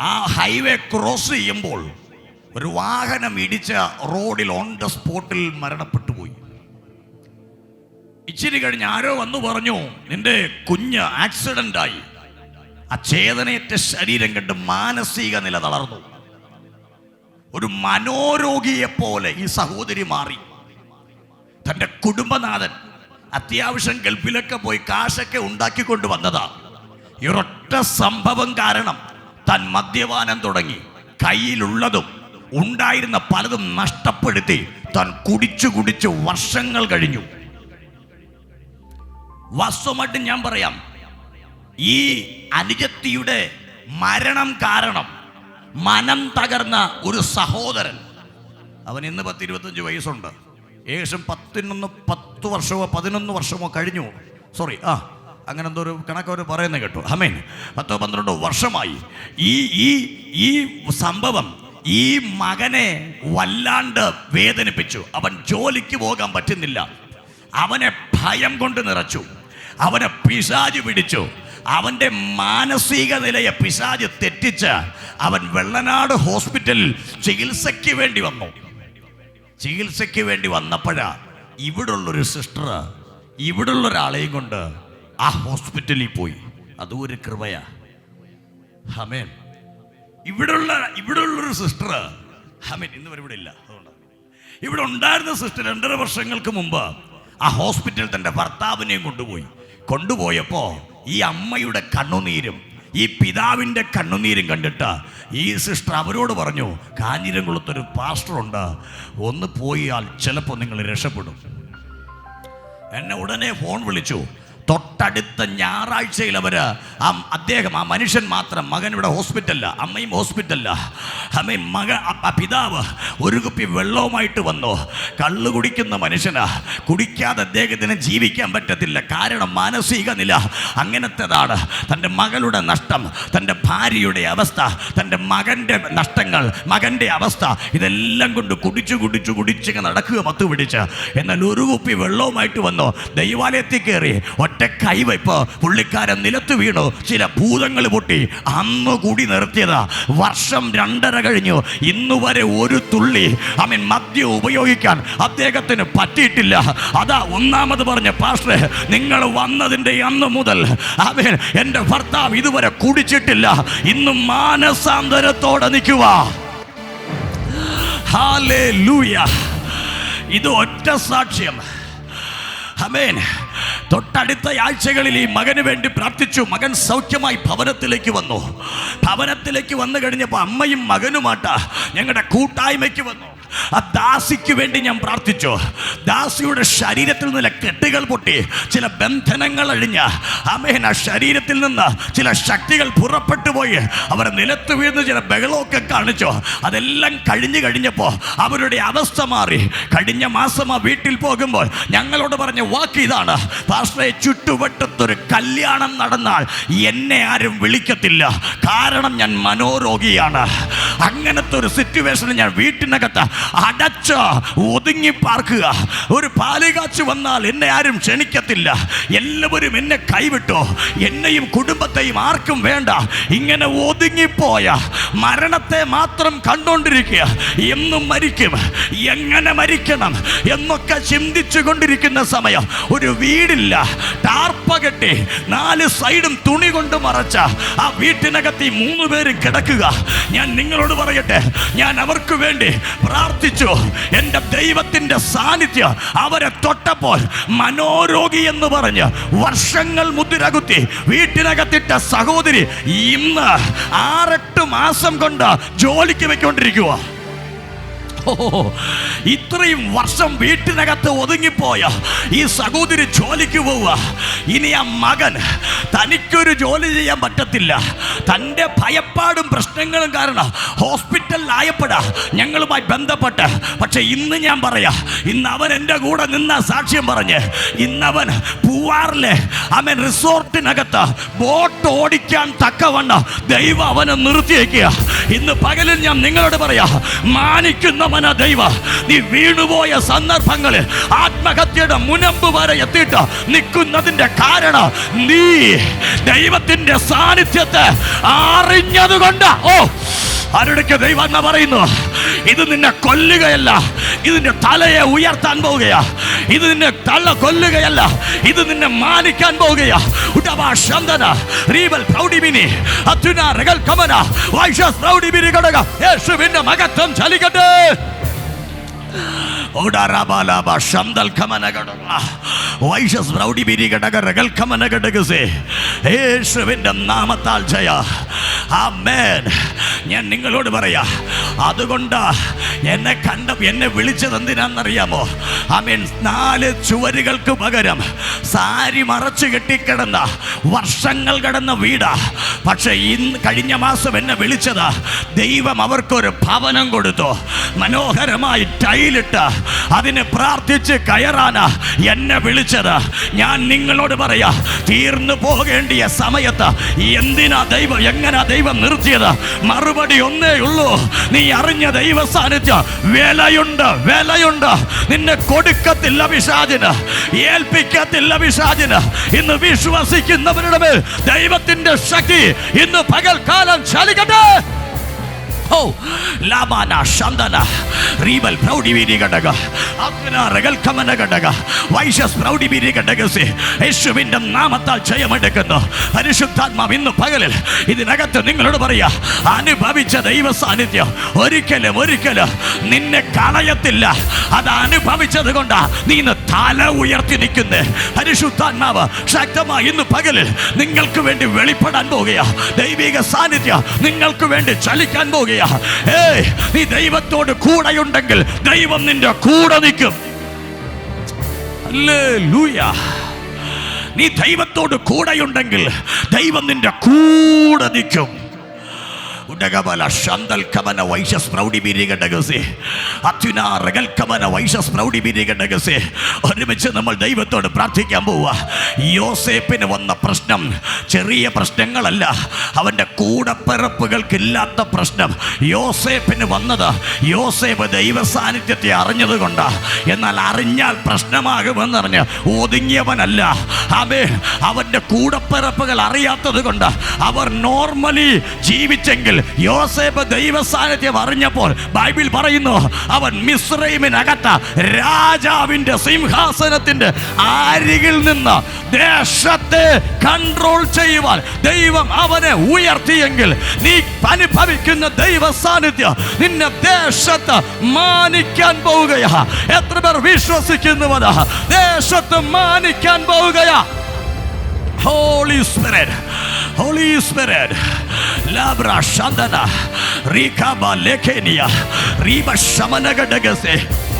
A: ആ ഹൈവേ ക്രോസ് ചെയ്യുമ്പോൾ ഒരു വാഹനം ഇടിച്ച റോഡിൽ ഓൺ ദ സ്പോട്ടിൽ മരണപ്പെട്ടു പോയി. ഇച്ചിരി കഴിഞ്ഞ് ആരോ വന്നു പറഞ്ഞു, നിന്റെ കുഞ്ഞ് ആക്സിഡന്റ് ആയി. ആ ചേതനയേറ്റ ശരീരം കണ്ട് മാനസിക നില തളർന്നു. ഒരു മനോരോഗിയെ പോലെ ഈ സഹോദരി മാറി. തൻ്റെ കുടുംബനാഥൻ അത്യാവശ്യം ഗൾഫിലൊക്കെ പോയി കാശൊക്കെ ഉണ്ടാക്കിക്കൊണ്ട് വന്നതാ. ഈ ഒരൊറ്റ സംഭവം കാരണം താൻ മദ്യപാനം തുടങ്ങി. കയ്യിലുള്ളതും ഉണ്ടായിരുന്ന പലതും നഷ്ടപ്പെടുത്തി താൻ കുടിച്ചു വർഷങ്ങൾ കഴിഞ്ഞു. വാസ്തവമായിട്ട് ഞാൻ പറയാം, ഈ അനുജത്തിയുടെ മരണം കാരണം മനം തകർന്ന ഒരു സഹോദരൻ, അവൻ ഇന്ന് 10-25 വയസ്സുണ്ട്. ഏകദേശം 10 വർഷമോ 11 വർഷമോ കഴിഞ്ഞു. സോറി, അങ്ങനെ എന്തോ ഒരു കണക്കവർ പറയുന്നത് കേട്ടു. ആമേൻ. 10-12 വർഷമായി ഈ സംഭവം ഈ മകനെ വല്ലാണ്ട് വേദനിപ്പിച്ചു. അവൻ ജോലിക്ക് പോകാൻ പറ്റുന്നില്ല. അവനെ ഭയം കൊണ്ട് നിറച്ചു. അവനെ പിശാച് പിടിച്ചു. അവൻ്റെ മാനസിക നിലയെ പിശാച് തെറ്റിച്ച് അവൻ വെള്ളനാട് ഹോസ്പിറ്റലിൽ ചികിത്സയ്ക്ക് വേണ്ടി വന്നപ്പോഴാ ഇവിടുള്ളൊരു സിസ്റ്റർ ഇവിടുള്ളൊരാളെയും കൊണ്ട് ആ ഹോസ്പിറ്റലിൽ പോയി. അതും ഒരു കൃപയാ. ആമേൻ. ഇവിടുള്ളൊരു സിസ്റ്റർ, ആമേൻ, ഇന്ന് വരെ ഇവിടെ ഇല്ല. അതുകൊണ്ട് ഇവിടെ ഉണ്ടായിരുന്ന സിസ്റ്റർ 2.5 വർഷങ്ങൾക്ക് മുമ്പ് ആ ഹോസ്പിറ്റലിൽ തൻ്റെ ഭർത്താവിനെയും കൊണ്ടുപോയപ്പോൾ ഈ അമ്മയുടെ കണ്ണുനീരും ഈ പിതാവിൻ്റെ കണ്ണുനീരും കണ്ടിട്ട് ഈ സിസ്റ്റർ അവരോട് പറഞ്ഞു, കാഞ്ഞിരംകുളത്തൊരു പാസ്റ്ററുണ്ട്, ഒന്ന് പോയാൽ ചിലപ്പോൾ നിങ്ങൾ രക്ഷപ്പെടും. എന്നെ ഉടനെ ഫോൺ വിളിച്ചു. തൊട്ടടുത്ത ഞായറാഴ്ചയിൽ അദ്ദേഹം, ആ മനുഷ്യൻ മാത്രം, മകൻ ഇവിടെ ഹോസ്പിറ്റലില്ല, അമ്മയും ഹോസ്പിറ്റലില്ല. അമ്മയും പിതാവ് ഒരു കുപ്പി വെള്ളവുമായിട്ട് വന്നു. കള്ളു കുടിക്കുന്ന മനുഷ്യനാ, കുടിക്കാതെ അദ്ദേഹത്തിന് ജീവിക്കാൻ പറ്റത്തില്ല. കാരണം മാനസിക നില അങ്ങനത്തേതാണ്. തൻ്റെ മകളുടെ നഷ്ടം, തൻ്റെ ഭാര്യയുടെ അവസ്ഥ, തൻ്റെ മകൻ്റെ നഷ്ടങ്ങൾ, മകൻ്റെ അവസ്ഥ, ഇതെല്ലാം കൊണ്ട് കുടിച്ച് നടക്കുക മത്തു പിടിച്ച്. എന്നാൽ ഒരു കുപ്പി വെള്ളവുമായിട്ട് വന്നു. ദൈവാലയത്തിൽ കയറി ഒറ്റ കൈവയ്പ്, പുള്ളിക്കാരൻ നിലത്ത് വീണു. ചില ഭൂതങ്ങൾ പൊട്ടി. അന്ന് കൂടി നിർത്തിയതാ. വർഷം 2.5 കഴിഞ്ഞു. ഇന്നുവരെ ഒരു തുള്ളി മദ്യം ഉപയോഗിക്കാൻ അദ്ദേഹത്തിന് പറ്റിയിട്ടില്ല. അതാ ഒന്നാമത് പറഞ്ഞ, പാസ്റ്ററെ, നിങ്ങൾ വന്നതിൻ്റെ അന്ന് മുതൽ എൻ്റെ ഭർത്താവ് ഇതുവരെ കുടിച്ചിട്ടില്ല. ഇന്നും മാനസാന്തരത്തോടെ നിൽക്കുക. ഹല്ലേലൂയ. ഇത് ഒറ്റ സാക്ഷ്യം. ആമേൻ. തൊട്ടടുത്ത ആഴ്ചകളിൽ ഈ മകന് വേണ്ടി പ്രാർത്ഥിച്ചു. മകൻ സൗഖ്യമായി ഭവനത്തിലേക്ക് വന്നു കഴിഞ്ഞപ്പോൾ അമ്മയും മകനുമായിട്ട് ഞങ്ങളുടെ കൂട്ടായ്മയ്ക്ക് വന്നു. ആ ദാസിക്ക് വേണ്ടി ഞാൻ പ്രാർത്ഥിച്ചു. ദാസിയുടെ ശരീരത്തിൽ നിന്ന് കെട്ടുകൾ പൊട്ടി, ചില ബന്ധനങ്ങൾ അഴിഞ്ഞ്, ആമേൻ, ആ ശരീരത്തിൽ നിന്ന് ചില ശക്തികൾ പുറപ്പെട്ടു പോയി. അവർ നിലത്ത് വീഴുന്ന ചില ബഹളമൊക്കെ കാണിച്ചു. അതെല്ലാം കഴിഞ്ഞപ്പോൾ അവരുടെ അവസ്ഥ മാറി. കഴിഞ്ഞ മാസം ആ വീട്ടിൽ പോകുമ്പോൾ ഞങ്ങളോട് പറഞ്ഞ വാക്ക് ഇതാണ്, പാസ്റ്ററെ, ചുറ്റുവട്ടത്തൊരു കല്യാണം നടന്നാൽ എന്നെ ആരും വിളിക്കത്തില്ല, കാരണം ഞാൻ മനോരോഗിയാണ്. അങ്ങനത്തെ ഒരു സിറ്റുവേഷനിൽ ഞാൻ വീട്ടിനകത്ത് അടച്ച് ഒതുങ്ങി പാർക്കുക. ഒരു പാലുകാച്ച് വന്നാൽ എന്നെ ആരും ക്ഷണിക്കത്തില്ല. എല്ലാവരും എന്നെ കൈവിട്ടു. എന്നെയും കുടുംബത്തെയും ആർക്കും വേണ്ട. ഇങ്ങനെ ഒതുങ്ങിപ്പോയ മരണത്തെ മാത്രം കണ്ടുകൊണ്ടിരിക്കുക. എന്നും മരിക്കും, എങ്ങനെ മരിക്കണം എന്നൊക്കെ ചിന്തിച്ചു കൊണ്ടിരിക്കുന്ന സമയം ഒരു വീടില്ല, ടാർപ്പ കെട്ടി 4 സൈഡും തുണി കൊണ്ട് മറച്ച ആ വീട്ടിനകത്ത് 3 പേരും കിടക്കുക. ഞാൻ നിങ്ങളോട് പറയട്ടെ, ഞാൻ അവർക്ക് വേണ്ടി പ്രാർത്ഥിച്ചു. എൻ്റെ ദൈവത്തിൻ്റെ സാന്നിധ്യം അവരെ തൊട്ടപ്പോൾ മനോരോഗി എന്ന് പറഞ്ഞ് വർഷങ്ങൾ മുദ്രകുത്തി വീട്ടിനകത്തിട്ട സഹോദരി ഇന്ന് 6-8 മാസം കൊണ്ട് ജോലിക്ക് വെക്കൊണ്ടിരിക്കുക. ഇത്രയും വർഷം വീട്ടിനകത്ത് ഒതുങ്ങിപ്പോയ ഈ സഹോദരി ജോലിക്ക് പോവുക. ഇനി ആ മകൻ, തനിക്കൊരു ജോലി ചെയ്യാൻ പറ്റത്തില്ല. തൻ്റെ ഭയപ്പാടും പ്രശ്നങ്ങളും കാരണം ഹോസ്പിറ്റലിലായപ്പോഴാ ഞങ്ങളുമായി ബന്ധപ്പെട്ട്. പക്ഷെ ഇന്ന് ഞാൻ പറയാ, ഇന്ന് അവൻ എൻ്റെ കൂടെ നിന്ന സാക്ഷ്യം പറഞ്ഞ്, ഇന്നവൻ പൂവാറിലെ റിസോർട്ടിനകത്ത് ബോട്ട് ഓടിക്കാൻ തക്കവണ്ണം ദൈവം അവനെ നിർത്തിയേക്കുക. ഇന്ന് പകലിൽ ഞാൻ നിങ്ങളോട് പറയാ, മാനിക്കുന്ന ദൈവ, നീ വീണുപോയ സന്ദർഭങ്ങളിൽ ആത്മഹത്യയുടെ മുനമ്പ് വരെ എത്തിയിട്ട് നിൽക്കുന്നതിന്റെ കാരണം നീ ദൈവത്തിന്റെ സാന്നിധ്യത്തെ അറിഞ്ഞതുകൊണ്ട്. ആരുടെയൊക്കെ ദൈവം എന്ന് പറയുന്നു, ഇത് നിന്നെ കൊല്ലുകയല്ല, ഇതിന്റെ തലയെ ഉയർത്താൻ പോവുകയാ. ഇത് നിന്നെ കൊല്ലുകയല്ല, ഇത് നിന്നെ മാനിക്കാൻ പോവുകയാ. യേശുവിന്റെ മഹത്വം ചലിക്കട്ടെ. യേശുവിന്റെ നാമത്താൽ ജയ. ആമേൻ. ഞാൻ നിങ്ങളോട് പറയാ, അതുകൊണ്ട് എന്നെ വിളിച്ചത് എന്തിനാണെന്നറിയാമോ? ആമേൻ. 4 ചുവരുകൾക്ക് പകരം സാരി മറച്ചു കെട്ടിക്കിടന്ന വർഷങ്ങൾ കടന്ന വീടാ. പക്ഷെ കഴിഞ്ഞ മാസം എന്നെ വിളിച്ചത് ദൈവം അവർക്കൊരു ഭവനം കൊടുത്തു. മനോഹരമായി ടൈലിട്ട് അതിനെ പ്രാർത്ഥിച്ച് കയറാനാ എന്നെ വിളിച്ചത്. ഞാൻ നിങ്ങളോട് പറയാ, തീർന്നു പോകേണ്ടിയ സമയത്ത് എങ്ങനാ ദൈവം നിർത്തിയത്? മറുപടി ഒന്നേ ഉള്ളൂ. നീ അറിഞ്ഞ ദൈവ സാന്നിധ്യം വിലയുണ്ട്. നിന്നെ കൊടുക്കത്തില്ല പിശാചിന്, ഏൽപ്പിക്കത്തില്ല പിശാചിന്. ഇന്ന് വിശ്വസിക്കുന്നവരുടെ മേൽ ദൈവത്തിന്റെ ശക്തി ഇന്ന് പകൽക്കാലം ചലിക്കട്ടെ. യേശുവിന്റെ നാമത്താൽ ജയമെടുക്കുന്നു. പരിശുദ്ധാത്മാവ് ഇന്ന് പകലിൽ ഇതിനകത്ത് നിങ്ങളോട് പറയാ, അനുഭവിച്ച ദൈവ സാന്നിധ്യം ഒരിക്കലും നിന്നെ കളയത്തില്ല. അത് അനുഭവിച്ചത് കൊണ്ടാ നീ ഇന്ന് തല ഉയർത്തി നിൽക്കുന്നേ. പരിശുദ്ധാത്മാവ് ശക്തമായി ഇന്ന് പകലിൽ നിങ്ങൾക്ക് വേണ്ടി വെളിപ്പെടാൻ പോകുകയാ. ദൈവിക സാന്നിധ്യം നിങ്ങൾക്ക് വേണ്ടി ചലിക്കാൻ പോകുകയാ. നീ ദൈവത്തോട് കൂടെയുണ്ടെങ്കിൽ ദൈവം നിന്റെ കൂടെ നിൽക്കും. ഹല്ലേലൂയ. നീ ദൈവത്തോട് കൂടെയുണ്ടെങ്കിൽ ദൈവം നിന്റെ കൂടെ നിൽക്കും. ഒരുമിച്ച് നമ്മൾ ദൈവത്തോട് പ്രാർത്ഥിക്കാൻ പോവാ. യോസേപ്പിന് വന്ന പ്രശ്നം ചെറിയ പ്രശ്നങ്ങളല്ല, അവന്റെ കൂടപ്പിറപ്പുകൾക്കില്ലാത്ത പ്രശ്നം. യോസേപ്പിന് വന്നത് യോസേപ്പ് ദൈവ സാന്നിധ്യത്തെ അറിഞ്ഞത് കൊണ്ടാ. എന്നാൽ അറിഞ്ഞാൽ പ്രശ്നമാകുമെന്നറിഞ്ഞ് ഒതുങ്ങിയവനല്ല. അവന്റെ കൂടപ്പിറപ്പുകൾ അറിയാത്തത് കൊണ്ട് അവർ നോർമലി ജീവിച്ചെങ്കിൽ യോസേപ്പ് ദൈവ സാന്നിധ്യം അറിഞ്ഞപ്പോൾ ബൈബിൾ പറയുന്നു, അവൻ മിസ്രൈമിനകത്ത് രാജാവിന്റെ സിംഹാസനത്തിന്റെ അരികിൽ നിന്ന് ദേശത്തെ കൺട്രോൾ ചെയ്യുവാൻ ദൈവം അവനെ ഉയർത്തിയെങ്കിൽ നീ അനുഭവിക്കുന്ന ദൈവ സാന്നിധ്യം നിന്നെ ദേശത്ത് മാനിക്കാൻ പോവുകയാ. എത്ര പേർ വിശ്വസിക്കുന്നുവതാ? ദേശത്ത് മാനിക്കാൻ പോവുകയാ. Holy Spirit, Labra Shandana, Rikaba Lekenia, Riba Shamanagadagase,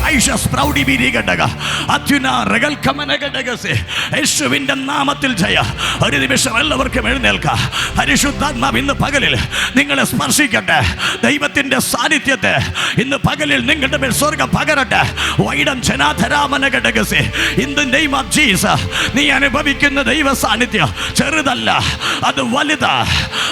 A: Aisha Sprouty Birigadaga, Atuna Regal Kamanagadagase, Eshuvinda Namatil Jaya, Adibishamella Kemelka, Adishutama in the Pagalil, Ningal Sparsikata, Daimatin the Sadityate, in the Pagalil, Ningal Sorga Pagarata, Waidam Chanatara Managadagase, in the name of Jesus, Niana Babikin the Deva Sanitya, Cheridalla, Adu Walida,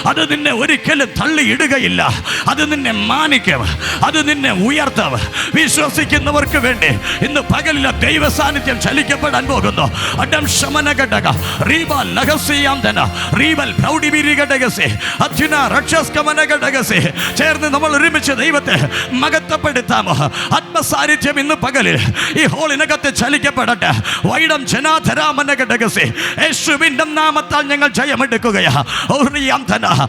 A: Other than a very killer Tully Idagailla, other than a Manicam, other than a Weirtav, we shall seek in the work of Ende, in the Pagalila, Deva Sanitya, Chalikapa and Bogono, Adam Shamanagadaga, Riba, Lagasi Amdana, Ribal, Proudy Birigadagase, Atuna, Rachas Kamanagadagase, Chair the Namal Rimicha, Evate, Magatapadetamo, Atmasaritim in the Pagalil, E. Holinagata Chalikapa, Waidam Chena, Tera Managadagase, Eshubindam Namatananga Jayamadekugaya, Oriantana,